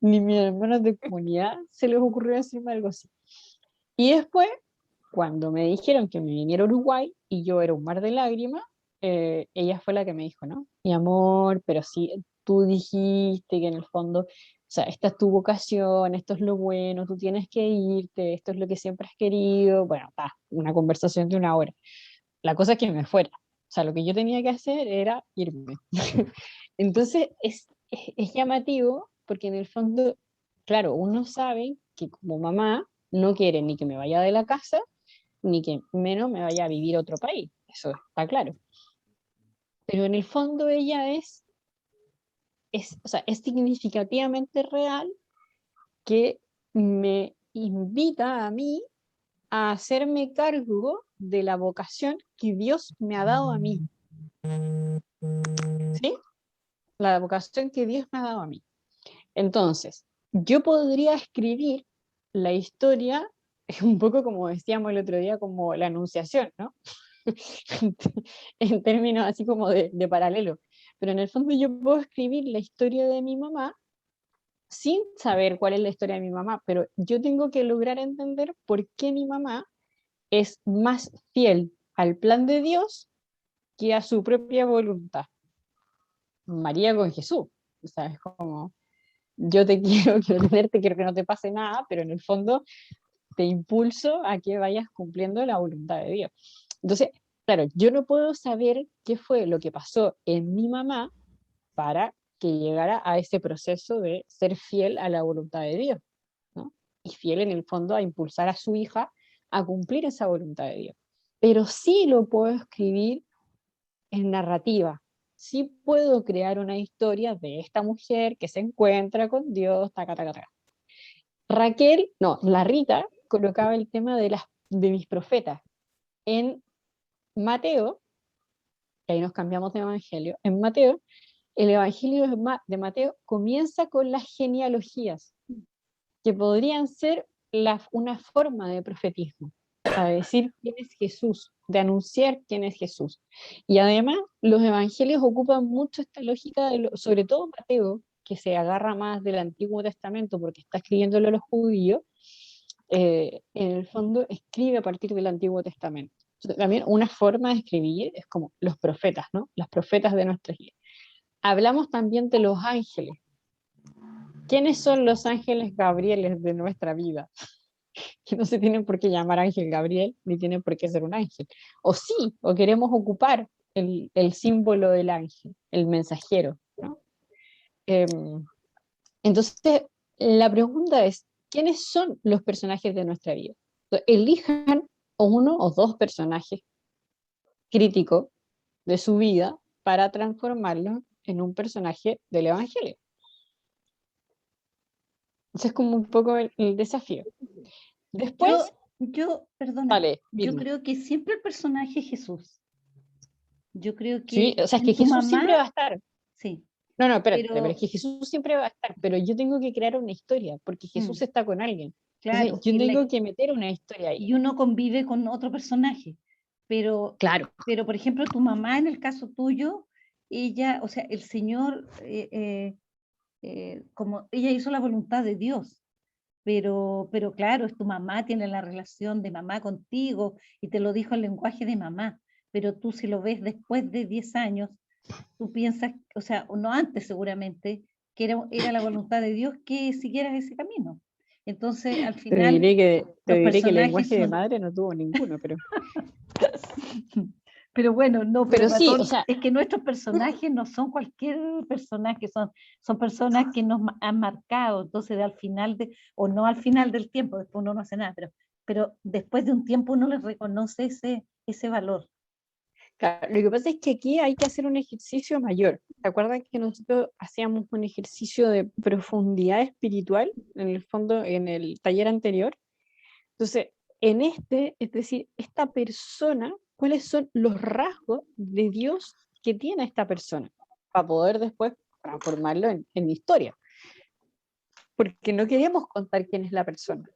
Ni mis hermanos de comunidad se les ocurrió decirme algo así. Y después, cuando me dijeron que me viniera a Uruguay y yo era un mar de lágrimas, ella fue la que me dijo, ¿no? Mi amor, pero sí, tú dijiste que en el fondo, o sea, esta es tu vocación, esto es lo bueno, tú tienes que irte, esto es lo que siempre has querido. Bueno, una conversación de una hora. La cosa es que me fuera. O sea, lo que yo tenía que hacer era irme. Entonces, es llamativo porque en el fondo, claro, uno sabe que como mamá no quiere ni que me vaya de la casa, ni que menos me vaya a vivir a otro país. Eso está claro. Pero en el fondo ella o sea, es significativamente real que me invita a mí a hacerme cargo de la vocación que Dios me ha dado a mí. ¿Sí? La vocación que Dios me ha dado a mí. Entonces, yo podría escribir la historia, un poco como decíamos el otro día, como la anunciación, ¿no? En términos así como de paralelo. Pero en el fondo yo puedo escribir la historia de mi mamá sin saber cuál es la historia de mi mamá, pero yo tengo que lograr entender por qué mi mamá es más fiel al plan de Dios que a su propia voluntad. María con Jesús, o sea, es como, yo te quiero tenerte, quiero que no te pase nada, pero en el fondo te impulso a que vayas cumpliendo la voluntad de Dios. Entonces, claro, yo no puedo saber qué fue lo que pasó en mi mamá para que llegara a ese proceso de ser fiel a la voluntad de Dios, ¿no? Y fiel en el fondo a impulsar a su hija a cumplir esa voluntad de Dios. Pero sí lo puedo escribir en narrativa. Sí puedo crear una historia de esta mujer que se encuentra con Dios, taca, taca, taca. La Rita colocaba el tema de mis profetas. En Mateo, que ahí nos cambiamos de evangelio, en Mateo, el evangelio de Mateo comienza con las genealogías, que podrían ser una forma de profetismo, a decir quién es Jesús, de anunciar quién es Jesús. Y además, los evangelios ocupan mucho esta lógica, sobre todo Mateo, que se agarra más del Antiguo Testamento porque está escribiéndolo a los judíos, en el fondo escribe a partir del Antiguo Testamento. Entonces, también una forma de escribir es como los profetas, ¿no? Los profetas de nuestras vidas. Hablamos también de los ángeles. ¿quiénes son los ángeles Gabrieles de nuestra vida? Que no se tienen por qué llamar ángel Gabriel, ni tienen por qué ser un ángel. O sí, o queremos ocupar el símbolo del ángel, el mensajero, ¿no? Entonces, la pregunta es, ¿quiénes son los personajes de nuestra vida? Entonces, elijan uno o dos personajes críticos de su vida para transformarlos en un personaje del Evangelio. Ese es como un poco el desafío. Después, Perdona, vale, yo Vilma. creo que siempre el personaje es Jesús. Yo creo Sí, que o sea, es en que tu Jesús siempre mamá, va a estar. sí, No, espérate, pero pero es que Jesús siempre va a estar, pero yo tengo que crear una historia, porque Jesús está con alguien. Entonces, claro, yo tengo que meter una historia ahí. y uno convive con otro personaje. Pero, Claro, por ejemplo, tu mamá, en el caso tuyo, ella, o sea, el Señor, como ella hizo la voluntad de Dios, pero claro, es tu mamá, tiene la relación de mamá contigo y te lo dijo en lenguaje de mamá, pero tú si lo ves después de 10 años, tú piensas, o sea, o no antes seguramente, que era la voluntad de Dios que siguieras ese camino. Entonces, al te final, diré que el personajes lenguaje de son... madre no tuvo ninguno, pero... Pero bueno, no, Pero sí, Ratón, o sea, es que nuestros personajes no son cualquier personaje, son personas que nos han marcado, entonces al final o no al final del tiempo, después uno no hace nada, pero después de un tiempo uno les reconoce ese valor. claro, lo que pasa es que aquí hay que hacer un ejercicio mayor. ¿Te acuerdas que nosotros hacíamos un ejercicio de profundidad espiritual, en el fondo, en el taller anterior? Entonces, en es decir, esta persona, ¿cuáles son los rasgos de Dios que tiene esta persona? Para poder después transformarlo en historia. Porque no queremos contar quién es la persona.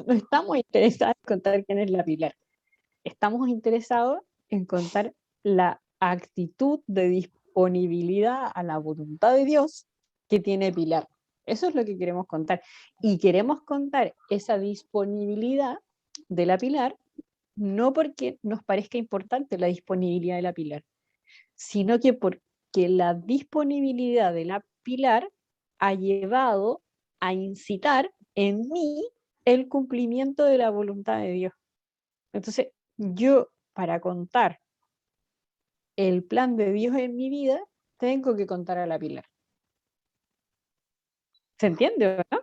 No estamos interesados en contar quién es la Pilar. Estamos interesados en contar la actitud de disponibilidad a la voluntad de Dios que tiene Pilar. Eso es lo que queremos contar. Y queremos contar esa disponibilidad de la Pilar, no porque nos parezca importante la disponibilidad de la Pilar, sino que porque la disponibilidad de la Pilar ha llevado a incitar en mí el cumplimiento de la voluntad de Dios. Entonces, yo, para contar el plan de Dios en mi vida, tengo que contar a la Pilar. ¿Se entiende, no?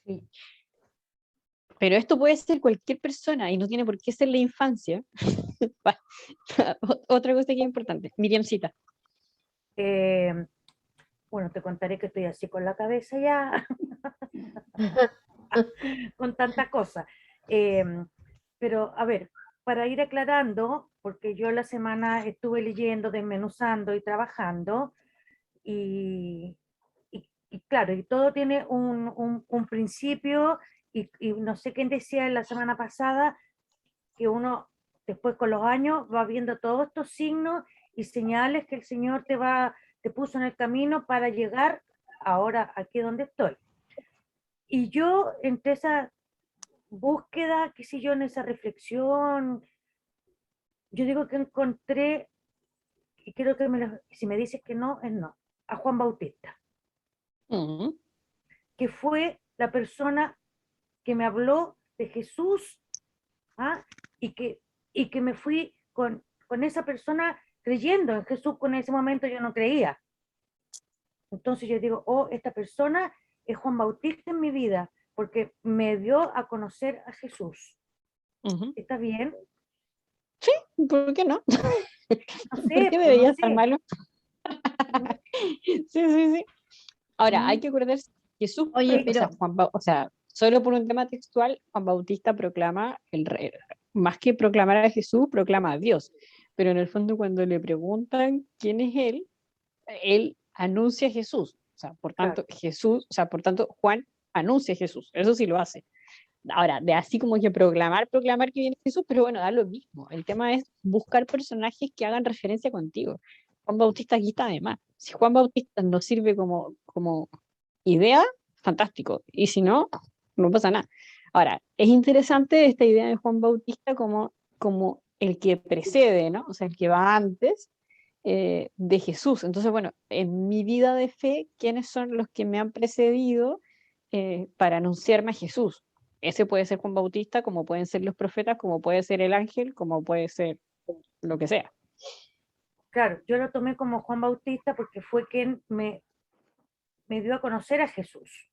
Sí. Pero esto puede ser cualquier persona y no tiene por qué ser la infancia. Otra cosa que es importante. Miriamcita. Bueno, te contaré que estoy así con la cabeza ya, con tantas cosas. Pero a ver, para ir aclarando, porque yo la semana estuve leyendo, desmenuzando y trabajando, y claro, y todo tiene un principio, y no sé quién decía la semana pasada, que uno después con los años va viendo todos estos signos y señales que el Señor te puso en el camino para llegar ahora aquí donde estoy. Y yo entre esa búsqueda, qué sé yo, en esa reflexión, yo digo que encontré, y creo que si me dices que no, es no, a Juan Bautista, que fue la persona que me habló de Jesús, ¿ah? y que me fui con esa persona creyendo en Jesús, con ese momento yo no creía. Entonces yo digo, oh, esta persona es Juan Bautista en mi vida, porque me dio a conocer a Jesús. ¿Está bien? Sí, ¿por qué no? No sé, ¿Por qué pues, debería no estar sé. malo? Sí. Ahora, hay que acordarse, Jesús, Oye, o sea, solo por un tema textual, Juan Bautista proclama el rey, más que proclamar a Jesús, proclama a Dios. Pero en el fondo, cuando le preguntan quién es él anuncia a Jesús. O sea, por tanto, por tanto, Juan anuncia a Jesús. Eso sí lo hace. Ahora, de así como que proclamar que viene Jesús, pero bueno, da lo mismo. El tema es buscar personajes que hagan referencia contigo. Juan Bautista aquí está además. Si Juan Bautista nos sirve como idea, fantástico. Y si no, no pasa nada. Ahora, es interesante esta idea de Juan Bautista como el que precede, ¿no? O sea, el que va antes, de Jesús. Entonces, bueno, en mi vida de fe, ¿quiénes son los que me han precedido para anunciarme a Jesús? Ese puede ser Juan Bautista, como pueden ser los profetas, como puede ser el ángel, como puede ser lo que sea. Claro, yo lo tomé como Juan Bautista porque fue quien me dio a conocer a Jesús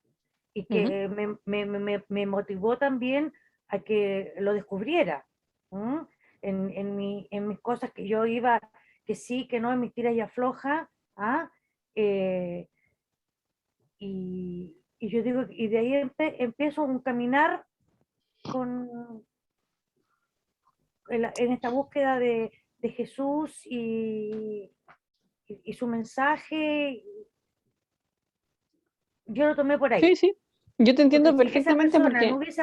y que me motivó también a que lo descubriera. ¿M? En mis cosas que yo iba, que sí, que no, en mis tiras y afloja, ¿ah? Y yo digo, y de ahí empiezo un caminar en esta búsqueda de Jesús y su mensaje. Yo lo tomé por ahí. Sí, sí, yo te entiendo Porque si esa perfectamente persona porque... no hubiese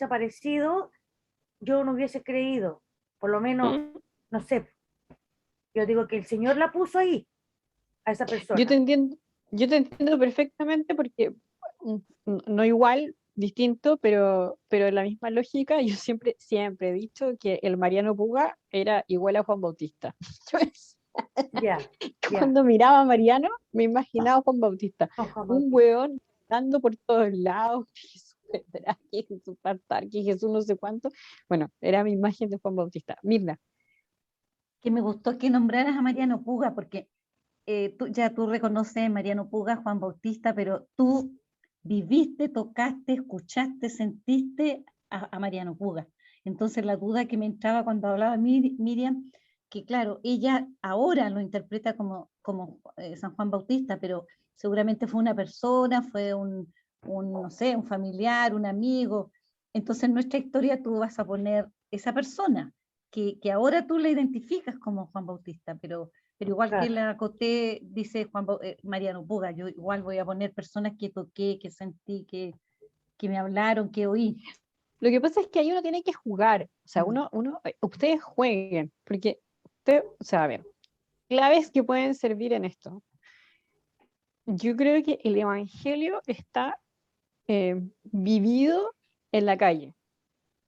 aparecido, yo no hubiese creído. Por lo menos, no sé, yo digo que el Señor la puso ahí, a esa persona. Yo te entiendo perfectamente porque no igual, distinto, pero en la misma lógica, yo siempre he dicho que el Mariano Puga era igual a Juan Bautista. Ya, Cuando miraba a Mariano, me imaginaba a Juan Bautista, Juan un Bautista. hueón dando por todos lados, que Jesús vendrá, que Jesús va a estar, que Jesús no sé cuánto. Bueno, era mi imagen de Juan Bautista. Mirna. Que me gustó que nombraras a Mariano Puga, porque tú reconoces a Mariano Puga, Juan Bautista, pero tú viviste, tocaste, escuchaste, sentiste a Mariano Puga. Entonces la duda que me entraba cuando hablaba Miriam, que claro, ella ahora lo interpreta como San Juan Bautista, pero seguramente fue una persona, fue no sé, un familiar, un amigo. Entonces en nuestra historia tú vas a poner esa persona, que ahora tú la identificas como Juan Bautista, pero igual que Claro. la Coté dice Mariano Puga, yo igual voy a poner personas que toqué, que sentí, que me hablaron, que oí. Lo que pasa es que ahí uno tiene que jugar, o sea, ustedes jueguen, porque o sea, a ver, claves que pueden servir en esto. Yo creo que el evangelio está vivido en la calle.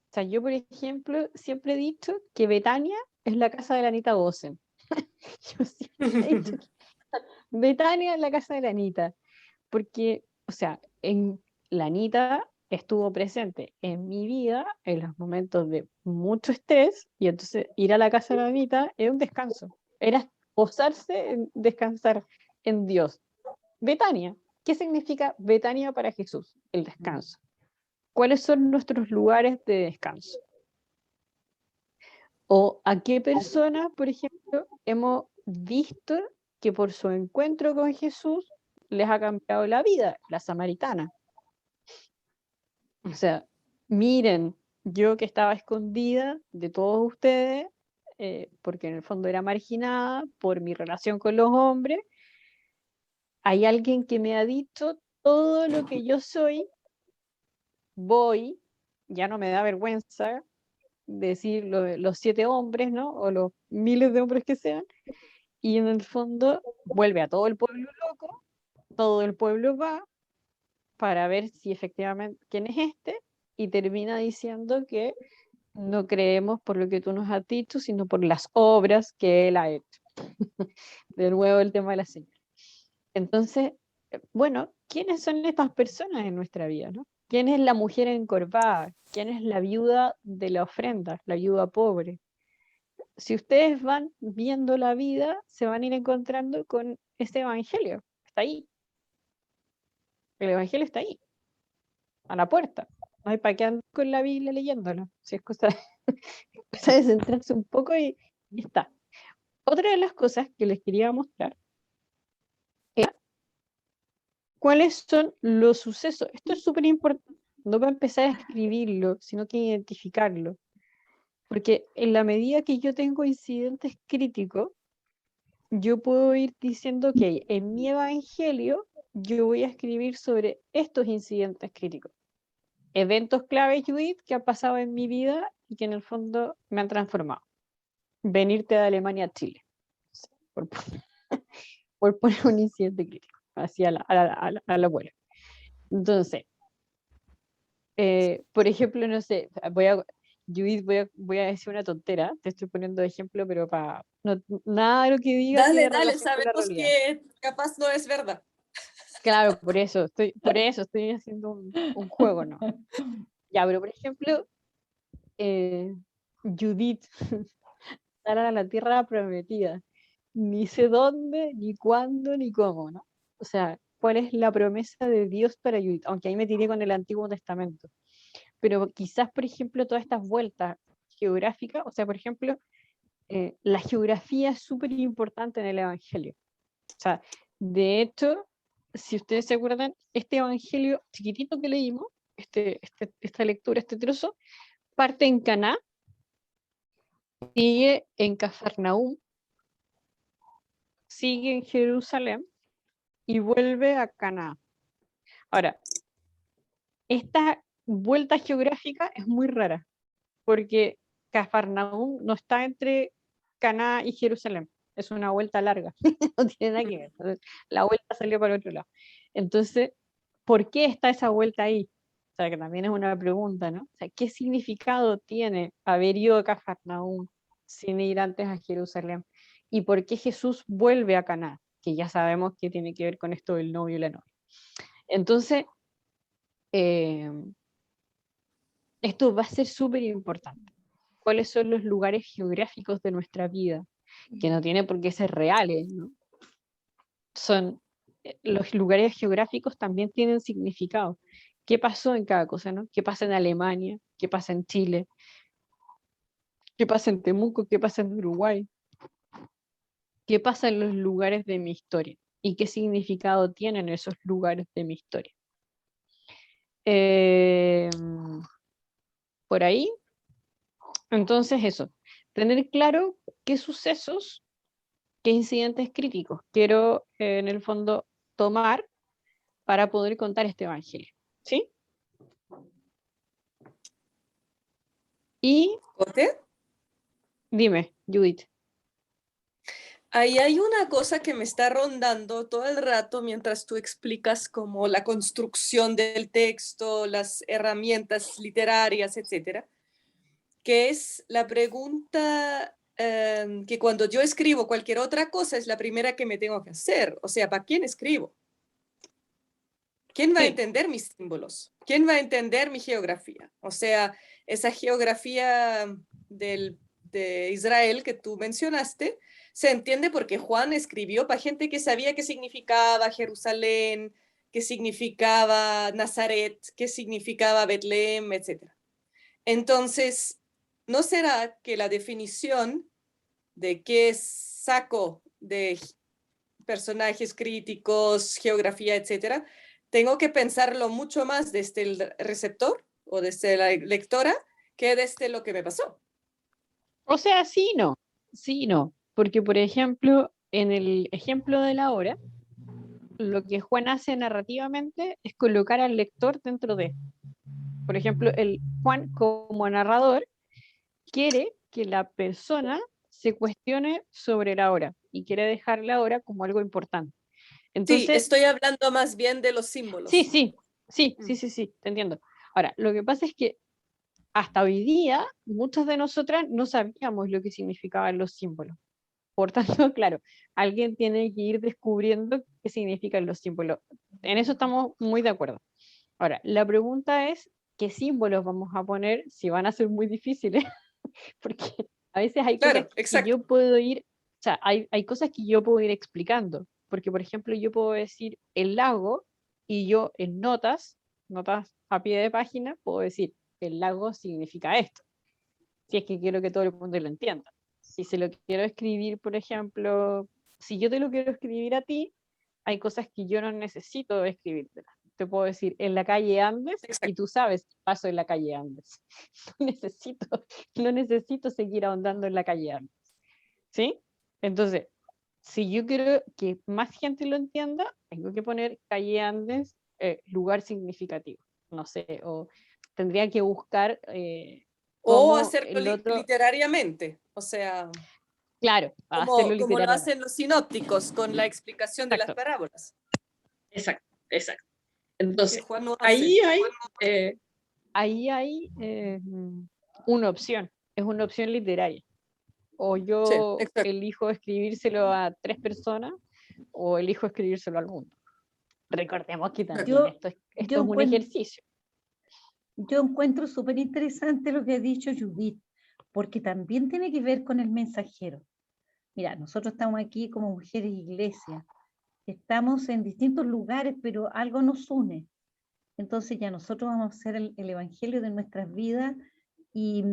O sea, yo, por ejemplo, siempre he dicho que Betania es la casa de la Anita Bosen. Yo siempre he dicho que Betania es la casa de la Anita, porque, o sea, la Anita estuvo presente en mi vida en los momentos de mucho estrés, y entonces ir a la casa de la Anita era un descanso, era posarse en descansar en Dios. Betania, ¿qué significa Betania para Jesús? El descanso. ¿Cuáles son nuestros lugares de descanso? ¿O a qué persona, por ejemplo, hemos visto que por su encuentro con Jesús les ha cambiado la vida? La samaritana. O sea, miren, yo que estaba escondida de todos ustedes, porque en el fondo era marginada por mi relación con los hombres, hay alguien que me ha dicho todo lo que yo soy, ya no me da vergüenza decir los 7 hombres, ¿no? O los miles de hombres que sean, y en el fondo vuelve a todo el pueblo loco, todo el pueblo va para ver si efectivamente quién es este, y termina diciendo que no creemos por lo que tú nos has dicho, sino por las obras que él ha hecho. De nuevo el tema de la señora. Entonces, bueno, ¿quiénes son estas personas en nuestra vida, no? ¿Quién es la mujer encorvada? ¿Quién es la viuda de la ofrenda, la viuda pobre? Si ustedes van viendo la vida, se van a ir encontrando con este evangelio. Está ahí. El evangelio está ahí, a la puerta. No hay para qué andar con la Biblia leyéndola. Si es cosa de centrarse un poco y está. Otra de las cosas que les quería mostrar era cuáles son los sucesos. Esto es súper importante, no para empezar a escribirlo, sino que identificarlo. Porque en la medida que yo tengo incidentes críticos, yo puedo ir diciendo que en mi evangelio yo voy a escribir sobre estos incidentes críticos. Eventos claves, Judith, que han pasado en mi vida y que en el fondo me han transformado. Venirte de Alemania a Chile. Por poner un incidente crítico hacia la abuela. Entonces, por ejemplo, no sé, Judith, voy a decir una tontera, te estoy poniendo de ejemplo, pero nada de lo que diga Dale, tiene dale, relación con la sabemos realidad. que capaz no es verdad. Claro, por eso estoy haciendo un juego, ¿no? Ya, pero por ejemplo, Judith sale a la tierra prometida. Ni sé dónde, ni cuándo, ni cómo, ¿no? O sea, ¿cuál es la promesa de Dios para Judith? Aunque ahí me tiré con el Antiguo Testamento. Pero quizás, por ejemplo, todas estas vueltas geográficas, o sea, por ejemplo, la geografía es súper importante en el Evangelio. O sea, de hecho, si ustedes se acuerdan, este Evangelio chiquitito que leímos, esta lectura, este trozo, parte en Caná, sigue en Cafarnaúm, sigue en Jerusalén y vuelve a Caná. Ahora, esta vuelta geográfica es muy rara, porque Cafarnaúm no está entre Caná y Jerusalén, es una vuelta larga, no tiene nada que ver. Entonces, la vuelta salió para el otro lado. Entonces, ¿por qué está esa vuelta ahí? O sea, que también es una pregunta, ¿no? O sea, ¿qué significado tiene haber ido a Cafarnaúm sin ir antes a Jerusalén? ¿Y por qué Jesús vuelve a Caná? Que ya sabemos que tiene que ver con esto del novio y la novia. Entonces, esto va a ser súper importante. ¿Cuáles son los lugares geográficos de nuestra vida? Que no tiene por qué ser reales, ¿no? Los lugares geográficos también tienen significado. ¿Qué pasó en cada cosa, no? ¿Qué pasa en Alemania? ¿Qué pasa en Chile? ¿Qué pasa en Temuco? ¿Qué pasa en Uruguay? ¿Qué pasa en los lugares de mi historia? ¿Y qué significado tienen esos lugares de mi historia? Por ahí. Entonces eso, tener claro qué sucesos, qué incidentes críticos quiero en el fondo tomar para poder contar este evangelio. ¿Sí? Y ¿Cote? dime, Judith. Ahí hay una cosa que me está rondando todo el rato mientras tú explicas como la construcción del texto, las herramientas literarias, etcétera, que es la pregunta que cuando yo escribo cualquier otra cosa es la primera que me tengo que hacer. O sea, ¿para quién escribo? ¿Quién va a Sí. entender mis símbolos? ¿Quién va a entender mi geografía? O sea, esa geografía de Israel que tú mencionaste, se entiende porque Juan escribió para gente que sabía qué significaba Jerusalén, qué significaba Nazaret, qué significaba Betlem, etc. Entonces, ¿no será que la definición de qué saco de personajes críticos, geografía, etcétera, tengo que pensarlo mucho más desde el receptor o desde la lectora que desde lo que me pasó? O sea, sí, no, porque por ejemplo, en el ejemplo de la obra, lo que Juan hace narrativamente es colocar al lector dentro de. Por ejemplo, Juan como narrador quiere que la persona se cuestione sobre la obra y quiere dejar la obra como algo importante. Entonces, sí, estoy hablando más bien de los símbolos. Sí, te entiendo. Ahora, lo que pasa es que hasta hoy día muchas de nosotras no sabíamos lo que significaban los símbolos. Por tanto, claro, alguien tiene que ir descubriendo qué significan los símbolos. En eso estamos muy de acuerdo. Ahora, la pregunta es, ¿qué símbolos vamos a poner si van a ser muy difíciles? Porque a veces hay Claro, cosas que exacto. yo puedo ir, o sea, hay cosas que yo puedo ir explicando. Porque, por ejemplo, yo puedo decir el lago y yo en notas a pie de página, puedo decir el lago significa esto. Si es que quiero que todo el mundo lo entienda. Si se lo quiero escribir, por ejemplo, si yo te lo quiero escribir a ti, hay cosas que yo no necesito escribírtelas. Te puedo decir en la calle Andes y tú sabes que paso en la calle Andes. No necesito seguir ahondando en la calle Andes. ¿Sí? Entonces, si yo quiero que más gente lo entienda, tengo que poner calle Andes, lugar significativo. No sé, o tendría que buscar O cómo hacerlo el otro. literariamente, o sea, Claro, hacerlo como lo literariamente. hacen los sinópticos con la explicación de las Exacto. parábolas. Exacto, exacto. Entonces, Que Juan no hace. ahí hay, Ahí hay una opción, es una opción literaria. O Sí, yo exacto. elijo escribírselo a 3 personas, o elijo escribírselo al mundo. Recordemos que también Yo- esto es yo un encuentro- ejercicio. Yo encuentro súper interesante lo que ha dicho Judith, porque también tiene que ver con el mensajero. Mira, nosotros estamos aquí como mujeres iglesia, estamos en distintos lugares, pero algo nos une. Entonces ya nosotros vamos a hacer el evangelio de nuestras vidas y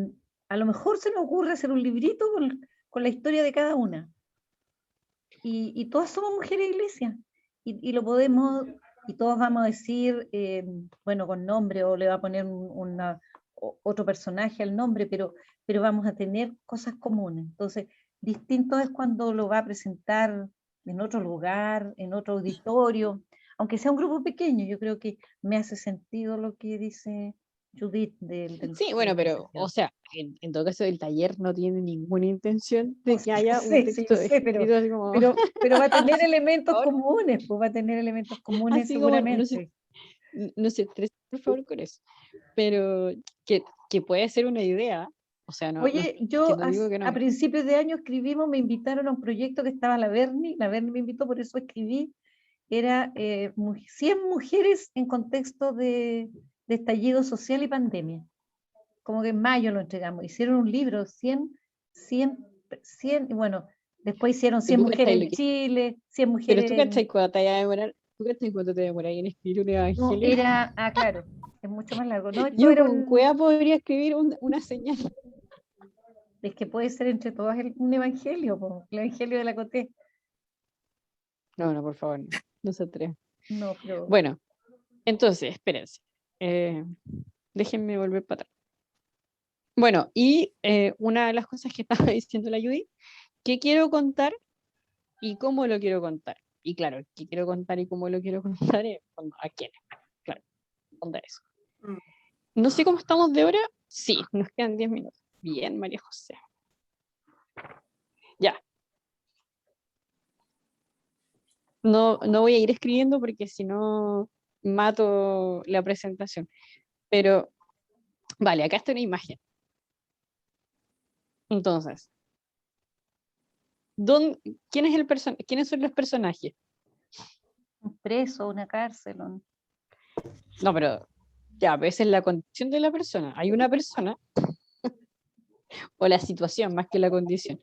a lo mejor se nos ocurre hacer un librito con la historia de cada una. Y todas somos mujeres iglesia y lo podemos, y todos vamos a decir, bueno, con nombre o le va a poner otro personaje al nombre, pero vamos a tener cosas comunes. Entonces, distinto es cuando lo va a presentar en otro lugar, en otro auditorio, aunque sea un grupo pequeño. Yo creo que me hace sentido lo que dice Judith Sí, bueno, del pero, mensajero. o sea, en todo caso, el taller no tiene ninguna intención de que haya un Sí, texto yo sé, pero, escrito así como, pero va a tener elementos Ahora- comunes, pues va a tener elementos comunes así como, seguramente. no se estresen, por favor, con eso. Pero que puede ser una idea, o sea, Oye, que yo no digo que a no. principios de año escribimos, me invitaron a un proyecto que estaba la Berni me invitó, por eso escribí, era 100 mujeres en contexto de estallido social y pandemia. Como que en mayo lo entregamos, hicieron un libro, 100, y bueno, después hicieron 100 Tú mujeres cachai lo en que- Chile, 100 Pero mujeres tú cachai cuando te vayas a demorar, tú cachai cuánto te demoras en escribir un No, evangelio. claro, es mucho más largo. No, esto Yo era con cueva podría escribir una señal. es que puede ser entre todas un evangelio, po, el evangelio de la Coté. No, por favor, no se atrevan. No, pero Bueno, entonces, espérense. Déjenme volver para atrás. Bueno, y una de las cosas que estaba diciendo la Judy, ¿qué quiero contar y cómo lo quiero contar? Y claro, ¿qué quiero contar y cómo lo quiero contar? ¿A quiénes? Claro, contar eso. Mm. No sé cómo estamos de hora. Sí, nos quedan 10 minutos. Bien, María José. Ya. No voy a ir escribiendo porque si no mato la presentación. Pero, vale, acá está una imagen. Entonces, ¿quiénes son los personajes? un preso, una cárcel. No, pero ya, pues esa es la condición de la persona. Hay una persona, o la situación más que la condición.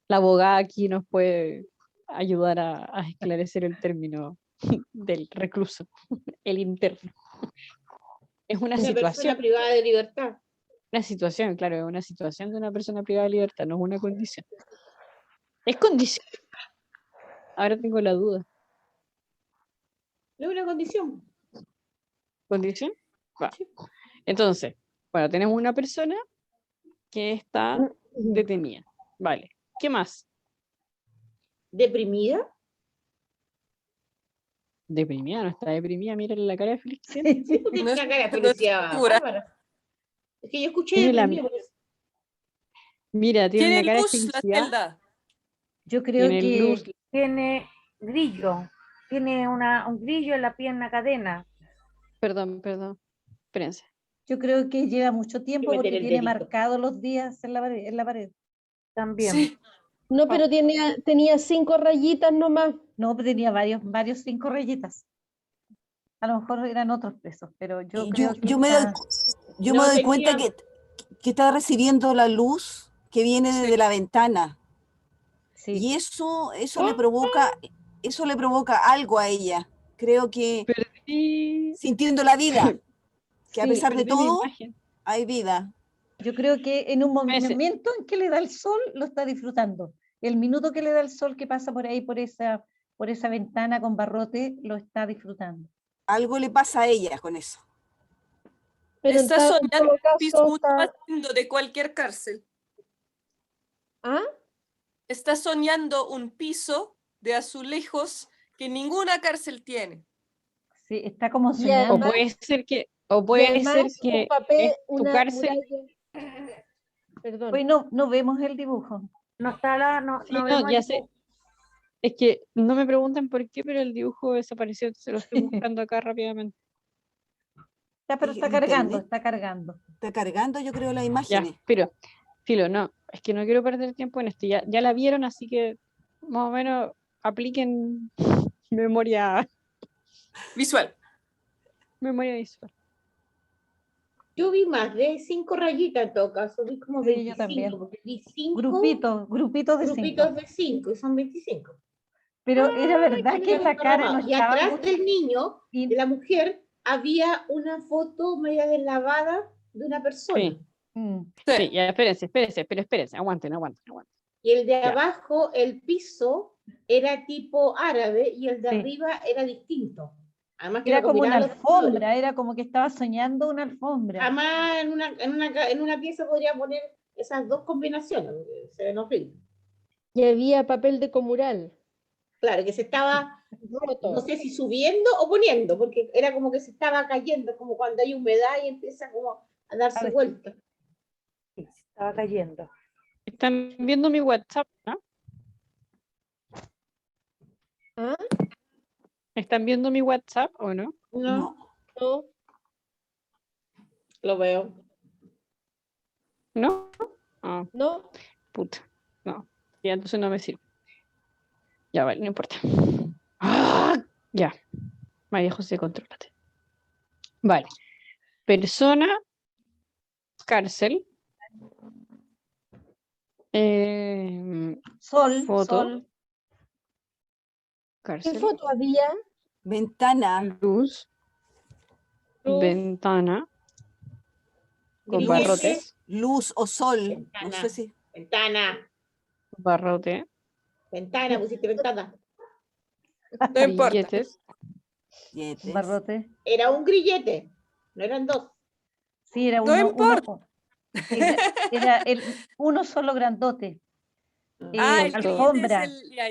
La abogada aquí nos puede ayudar a esclarecer el término del recluso, el interno. Es una Una persona situación, privada de libertad. claro, es una situación de una persona privada de libertad, no es una condición. Es condición. Ahora tengo la duda. No es una condición. ¿Condición? Va. Entonces, bueno, tenemos una persona que está detenida. Vale. ¿Qué más? ¿Deprimida? Deprimida, no está deprimida, mírale la cara de Feliz que tiene. Sí, pues tiene No una cara de estoy- no estoy felicidad segura. bárbara. Es que yo escuché Tiene la- deprimido, por eso. Mira, tiene Tiene una cara de luz la felicidad, celda. Yo creo tiene que luz. Tiene grillo, tiene un grillo en la pierna cadena. Perdón, espérense. Yo creo que lleva mucho tiempo meter porque el tiene dedito. marcados los días en la pared. También. Sí. No, pero tenía 5 rayitas nomás. No, pero tenía varios 5 rayitas. A lo mejor eran otros presos, pero yo Y creo que yo me doy, yo me No, doy cuenta tenía- que está recibiendo la luz que viene Sí. desde la ventana. sí. Y eso le provoca algo a ella. Creo que Perdí, sintiendo la vida, que a Sí, pesar de perdí mi todo, imagen. hay vida. yo creo que en un Ese. momento en que le da el sol, lo está disfrutando. El minuto que le da el sol que pasa por ahí, por esa ventana con barrote, lo está disfrutando. Algo le pasa a ella con eso. Pero Está en soñando todo un piso caso mucho más lindo de cualquier cárcel. ¿Ah? Está soñando un piso de azulejos que ninguna cárcel tiene. Sí, está como Y soñando. O puede ser que, Y además un papel, es tu una cárcel. muralla. Perdón. Hoy no vemos el dibujo. No está no Sí, no, vemos ya el sé. dibujo. Es que no me pregunten por qué, pero el dibujo desapareció. Se lo estoy buscando acá rápidamente. Ya, pero el está cargando, internet está cargando. está cargando, yo creo, las Ya, imágenes. pero, Filo, no, es que no quiero perder tiempo en esto. Ya la vieron, así que más o menos apliquen memoria Visual. visual. Yo vi más de 5 rayitas en todo caso, vi como Sí, yo 25, también. porque vi 5 Grupitos de 5. grupitos de 5 y son 25. Pero era verdad Ay, que qué la cara no y estaba atrás muy... del niño, y- de la mujer, había una foto media deslavada de una persona. Sí, Mm, sí, ya, espérense, aguanten. Y el de Ya. abajo, el piso, era tipo árabe y el de Sí. arriba era distinto. Además que Era lo como una combinaban los colores. alfombra, era como que estaba soñando una alfombra. Además, en una pieza podría poner esas dos combinaciones, porque se ven horribles. Y había papel de comural Claro, que se estaba, no roto. sé si subiendo o poniendo, porque era como que se estaba cayendo, como cuando hay humedad y empieza como a darse ver. vuelta. Sí, se estaba cayendo. ¿Están viendo mi WhatsApp, no? ¿Ah? ¿Están viendo mi WhatsApp o no? No, No. lo veo. ¿No? Ah, No. puta. No. Ya, entonces no me sirve. Ya, vale, no importa. ¡Ah! Ya. María José, contrólate. Vale. Persona, cárcel. Sol, Foto. sol, ¿Qué Cárcel. foto había? Ventana, Luz. Luz, Ventana. Con grillete, barrotes. luz o sol. No Ventana. sé si. Ventana, Barrote. ventana, pusiste ventana. No importa. Grilletes. Yetes. barrote. Era un grillete, no eran dos. Sí, era No importa. era uno solo grandote. Ah, el Foto. grillete es Alfombra. el. Ya.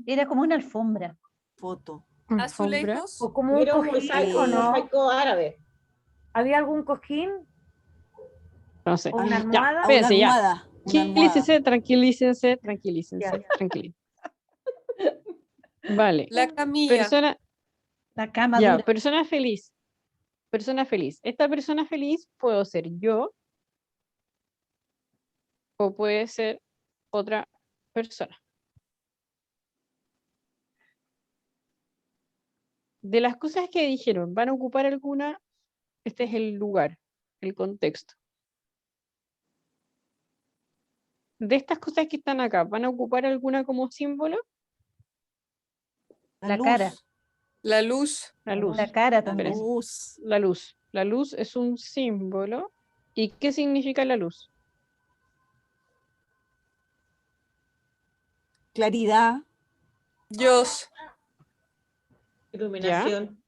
Era como una alfombra. Foto. Alfombra. Azulejos. O como un Era un cojín, mosaico, ¿o no? árabe. ¿Había algún cojín No sé. o una Ya, almohada? Ah, una espérense, ya. almohada. Una almohada. Tranquilícense. Ya. Vale. La camilla. Persona, La cama ya, dura. persona feliz. Persona feliz. Esta persona feliz puedo ser yo o puede ser otra persona. De las cosas que dijeron, ¿van a ocupar alguna? Este es el lugar, el contexto. De estas cosas que están acá, ¿van a ocupar alguna como símbolo? La La luz. cara. La luz. La luz. La cara La también. luz. La luz. La luz es un símbolo. ¿Y qué significa la luz? Claridad. Dios. Iluminación.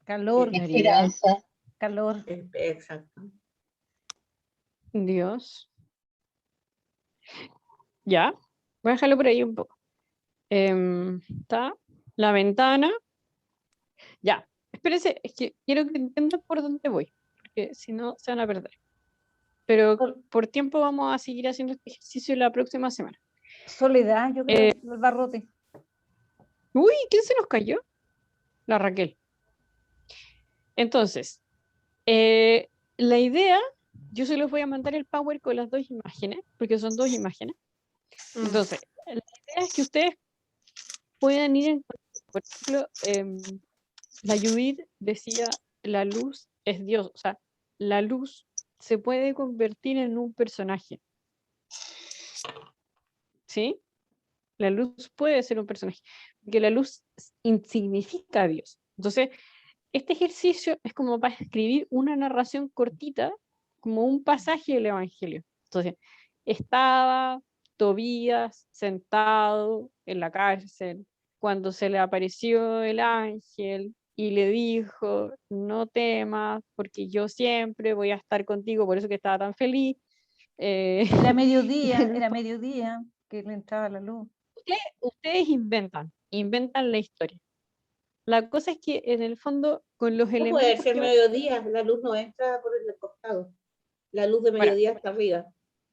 Calor, Claridad. calor. Exacto. Dios. Ya. Voy a dejarlo por ahí un poco. Está la ventana. Ya. Espérense, es que quiero que entiendan por dónde voy, porque si no se van a perder. Pero por tiempo vamos a seguir haciendo este ejercicio la próxima semana. Soledad, yo creo, el barrote. Uy, ¿quién se nos cayó? La Raquel. Entonces, la idea, yo se los voy a mandar el Power con las dos imágenes, porque son dos imágenes. Entonces, la idea es que ustedes puedan ir en, por ejemplo, la Judith decía, la luz es Dios, o sea, la luz se puede convertir en un personaje. ¿Sí? La luz puede ser un personaje, porque la luz significa a Dios. Entonces, este ejercicio es como para escribir una narración cortita, como un pasaje del Evangelio. Entonces, estaba Tobías sentado en la cárcel cuando se le apareció el ángel y le dijo, no temas, porque yo siempre voy a estar contigo, por eso que estaba tan feliz. Era mediodía que le entraba la luz. Ustedes inventan la historia. La cosa es que en el fondo, con los No puede elementos ser que mediodía, la luz no entra por el costado. La luz de mediodía está arriba.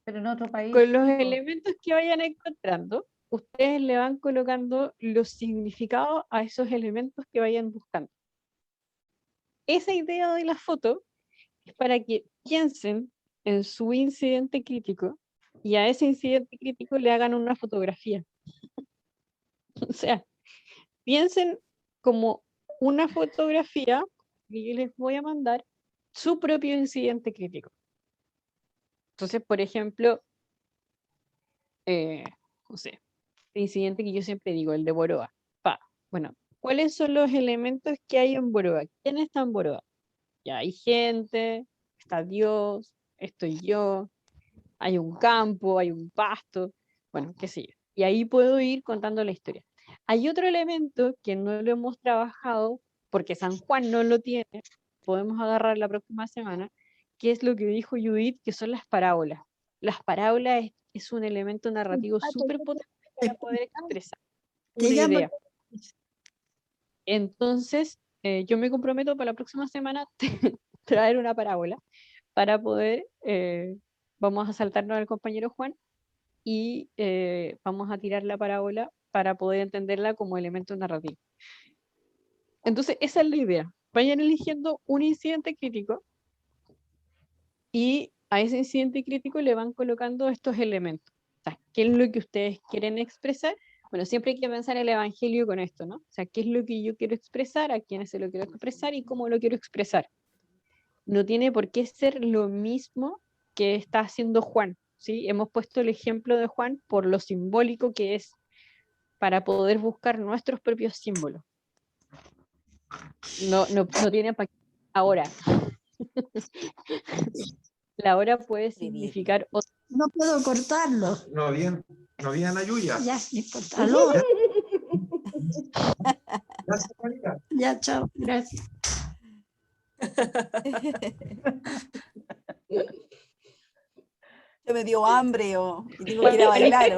Pero en otro país. con los elementos que vayan encontrando, ustedes le van colocando los significados a esos elementos que vayan buscando. esa idea de la foto es para que piensen en su incidente crítico y a ese incidente crítico le hagan una fotografía. O sea, piensen como una fotografía que yo les voy a mandar su propio incidente crítico. Entonces, por ejemplo, no sé, el incidente que yo siempre digo, el de Boroa. Bueno, ¿cuáles son los elementos que hay en Boroa? ¿Quién está en Boroa? Ya hay gente, está Dios, estoy yo, hay un campo, hay un pasto, bueno, qué sé yo. Y ahí puedo ir contando la historia. Hay otro elemento que no lo hemos trabajado, porque San Juan no lo tiene, podemos agarrar la próxima semana, que es lo que dijo Judith, que son las parábolas. Las parábolas es un elemento narrativo súper potente para poder expresar Te una llamo. idea. Entonces, yo me comprometo para la próxima semana traer una parábola para poder, vamos a saltarnos al compañero Juan y vamos a tirar la parábola para poder entenderla como elemento narrativo. Entonces, esa es la idea. Vayan eligiendo un incidente crítico y a ese incidente crítico le van colocando estos elementos. O sea, ¿qué es lo que ustedes quieren expresar? Bueno, siempre hay que pensar el evangelio con esto, ¿no? O sea, ¿qué es lo que yo quiero expresar? ¿A quiénes se lo quiero expresar? ¿Y cómo lo quiero expresar? No tiene por qué ser lo mismo que está haciendo Juan, ¿sí? Hemos puesto el ejemplo de Juan por lo simbólico que es para poder buscar nuestros propios símbolos. No tiene para qué. Ahora, la hora puede significar otra. No puedo cortarlo. No había Nayuya. Ya, no importa. Aló. Gracias, María. Ya, chao. Gracias. Ya me dio hambre y tengo que ir a bailar.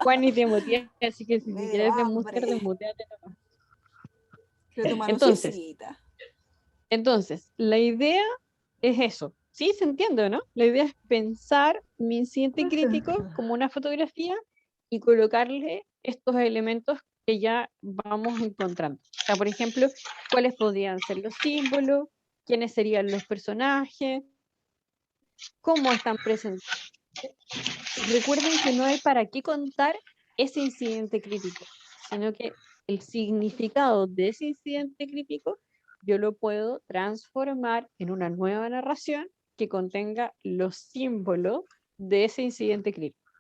Juan y te muteas, así que si Me dio quieres hambre. desmuteate nomás. Quiero tomar Entonces, oncecita. Entonces, la idea es eso. Sí, se entiende, ¿no? La idea es pensar mi incidente crítico como una fotografía y colocarle estos elementos que ya vamos encontrando. O sea, por ejemplo, cuáles podrían ser los símbolos, quiénes serían los personajes, cómo están presentados. Recuerden que no hay para qué contar ese incidente crítico, sino que el significado de ese incidente crítico yo lo puedo transformar en una nueva narración que contenga los símbolos de ese incidente crítico.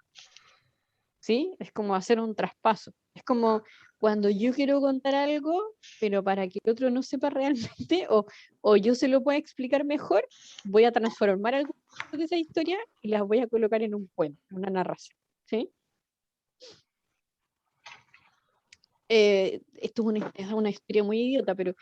¿Sí? Es como hacer un traspaso. Es como cuando yo quiero contar algo, pero para que el otro no sepa realmente, o yo se lo pueda explicar mejor, voy a transformar algo de esa historia y las voy a colocar en un cuento, en una narración. ¿Sí? Esto es una historia muy idiota, pero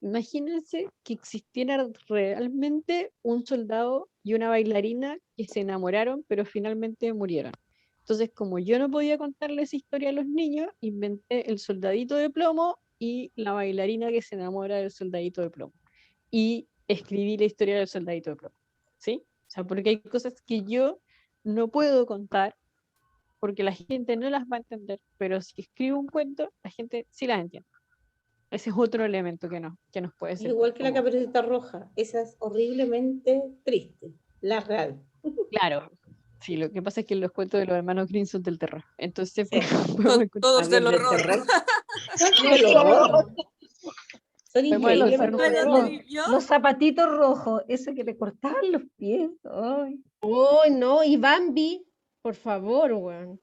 imagínense que existiera realmente un soldado y una bailarina que se enamoraron, pero finalmente murieron. Entonces, como yo no podía contarles esa historia a los niños, inventé el soldadito de plomo y la bailarina que se enamora del soldadito de plomo. Y escribí la historia del soldadito de plomo. ¿Sí? O sea, porque hay cosas que yo no puedo contar porque la gente no las va a entender, pero si escribo un cuento, la gente sí las entiende. Ese es otro elemento que nos puede ser. Igual que la Caperucita Roja, esa es horriblemente triste, la real. Claro, sí, lo que pasa es que los cuentos de los hermanos Grimm son del terror. Entonces, Son todos del horror. Son increíblemente del horror. Los zapatitos rojos, ese que le cortaban los pies. Ay. Oh, no, y Bambi, por favor, weón.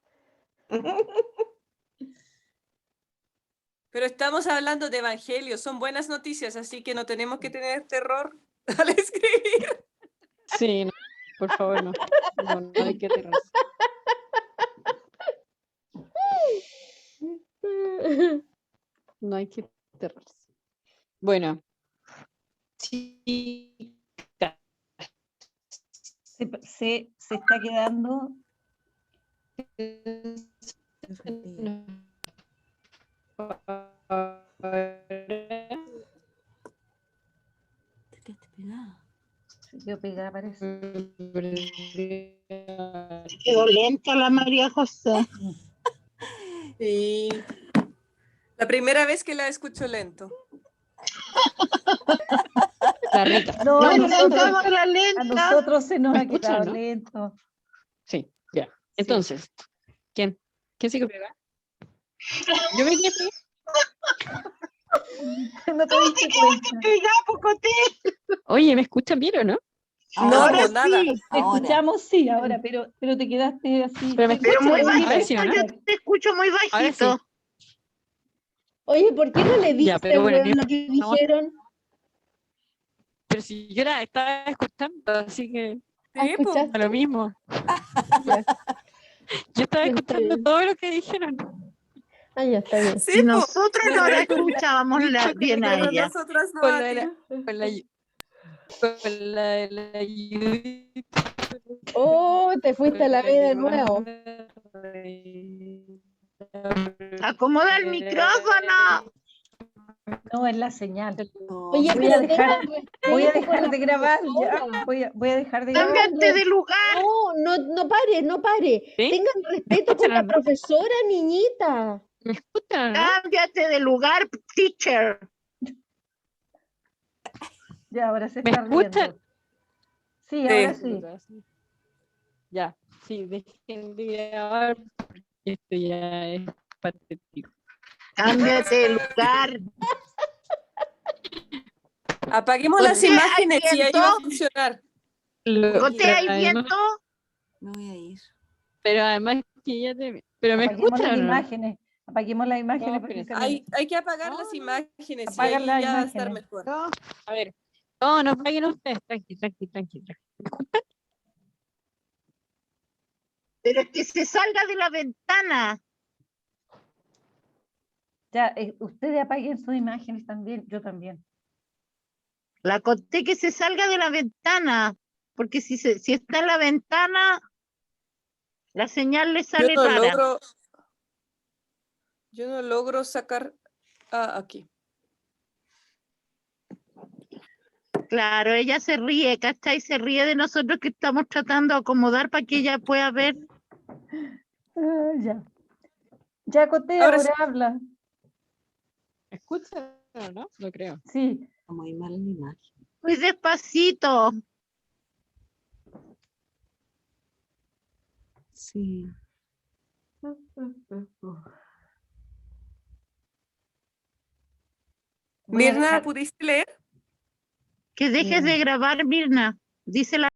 Pero estamos hablando de evangelio, son buenas noticias, así que no tenemos que tener terror al escribir. Sí, no, por favor, no hay que aterrarse. No hay que aterrarse. Bueno, sí, se está quedando. Yo pegada, parece. Quedó lenta la María José. Sí. La primera vez que la escucho lento. La Rita. No, a No nosotros, necesitamos la a lenta. nosotros se nos ¿Me ha escuchan, quedado no? lento. Sí, ya. Sí. Entonces, ¿quién sigue pegada? Yo me quedé pegada. No te diste cuenta. Oye, ¿me escuchan bien o no? No, Ahora nada. Te ahora. escuchamos, sí, ahora, pero te quedaste así. Pero me Pero muy escuchan, ahora bajito, sí, ¿o no? yo te escucho muy Ahora sí. bajito. Oye, ¿por qué no le Ya, dices, pero bueno, weón, lo que estamos- dijeron? pero si yo la estaba escuchando, así que ¿Ah, Sí, po. a lo mismo. Ya, Yo estaba ya está escuchando bien. todo lo que dijeron. Ah, ya está bien. Sí, Si po. nosotros no la escuchábamos Dicho que bien a Pero ella. nosotras no, Con a la de ti. la Judith. Oh, te fuiste a la B de nuevo. Acomoda el micrófono. No, es la señal. No, Oye, sí, Voy a pero tengan voy a respeto por dejar la de grabar ya. profesora. Voy a dejar de grabar. Cámbiate de lugar. No pare, no pare. ¿Sí? Tengan respeto por escuchan la o no? profesora, niñita. ¿Me escuchan o no? Cámbiate de lugar, teacher. Ya, ahora se ¿Me está escuchan? riendo. Sí, ahora sí. Ya, sí, dejen de grabar porque esto ya es patético. Cámbiate de lugar. Apaguemos las Coté, ¿hay imágenes y ahí viento? va a funcionar. Coté, ¿hay viento? me voy a ir. Pero además que ya te... ¿Pero me Apaguemos las escuchan o no? imágenes. Apaguemos las imágenes No, porque espérense. Hay que apagar No, las no. imágenes y Apagan ahí las ya va a estar imágenes. mejor. No, a ver. No, no paguen ustedes. Tranqui. ¿Me escuchan? Pero es que se salga de la ventana. Ya, ustedes apaguen sus imágenes también, yo también. La Coté que se salga de la ventana. Porque si está en la ventana, la señal le Yo sale no rara. logro sacar. Ah, aquí. Claro, ella se ríe, ¿cachai? Se ríe de nosotros que estamos tratando de acomodar para que ella pueda ver. Ya. Ya, Coté, Ahora ahora sí. habla. ¿Me escuchan o no? No creo. Sí. Está muy mal la imagen. Muy despacito. Sí. Voy a Mirna, dejar- ¿pudiste leer? Que dejes de grabar, Mirna. Dice la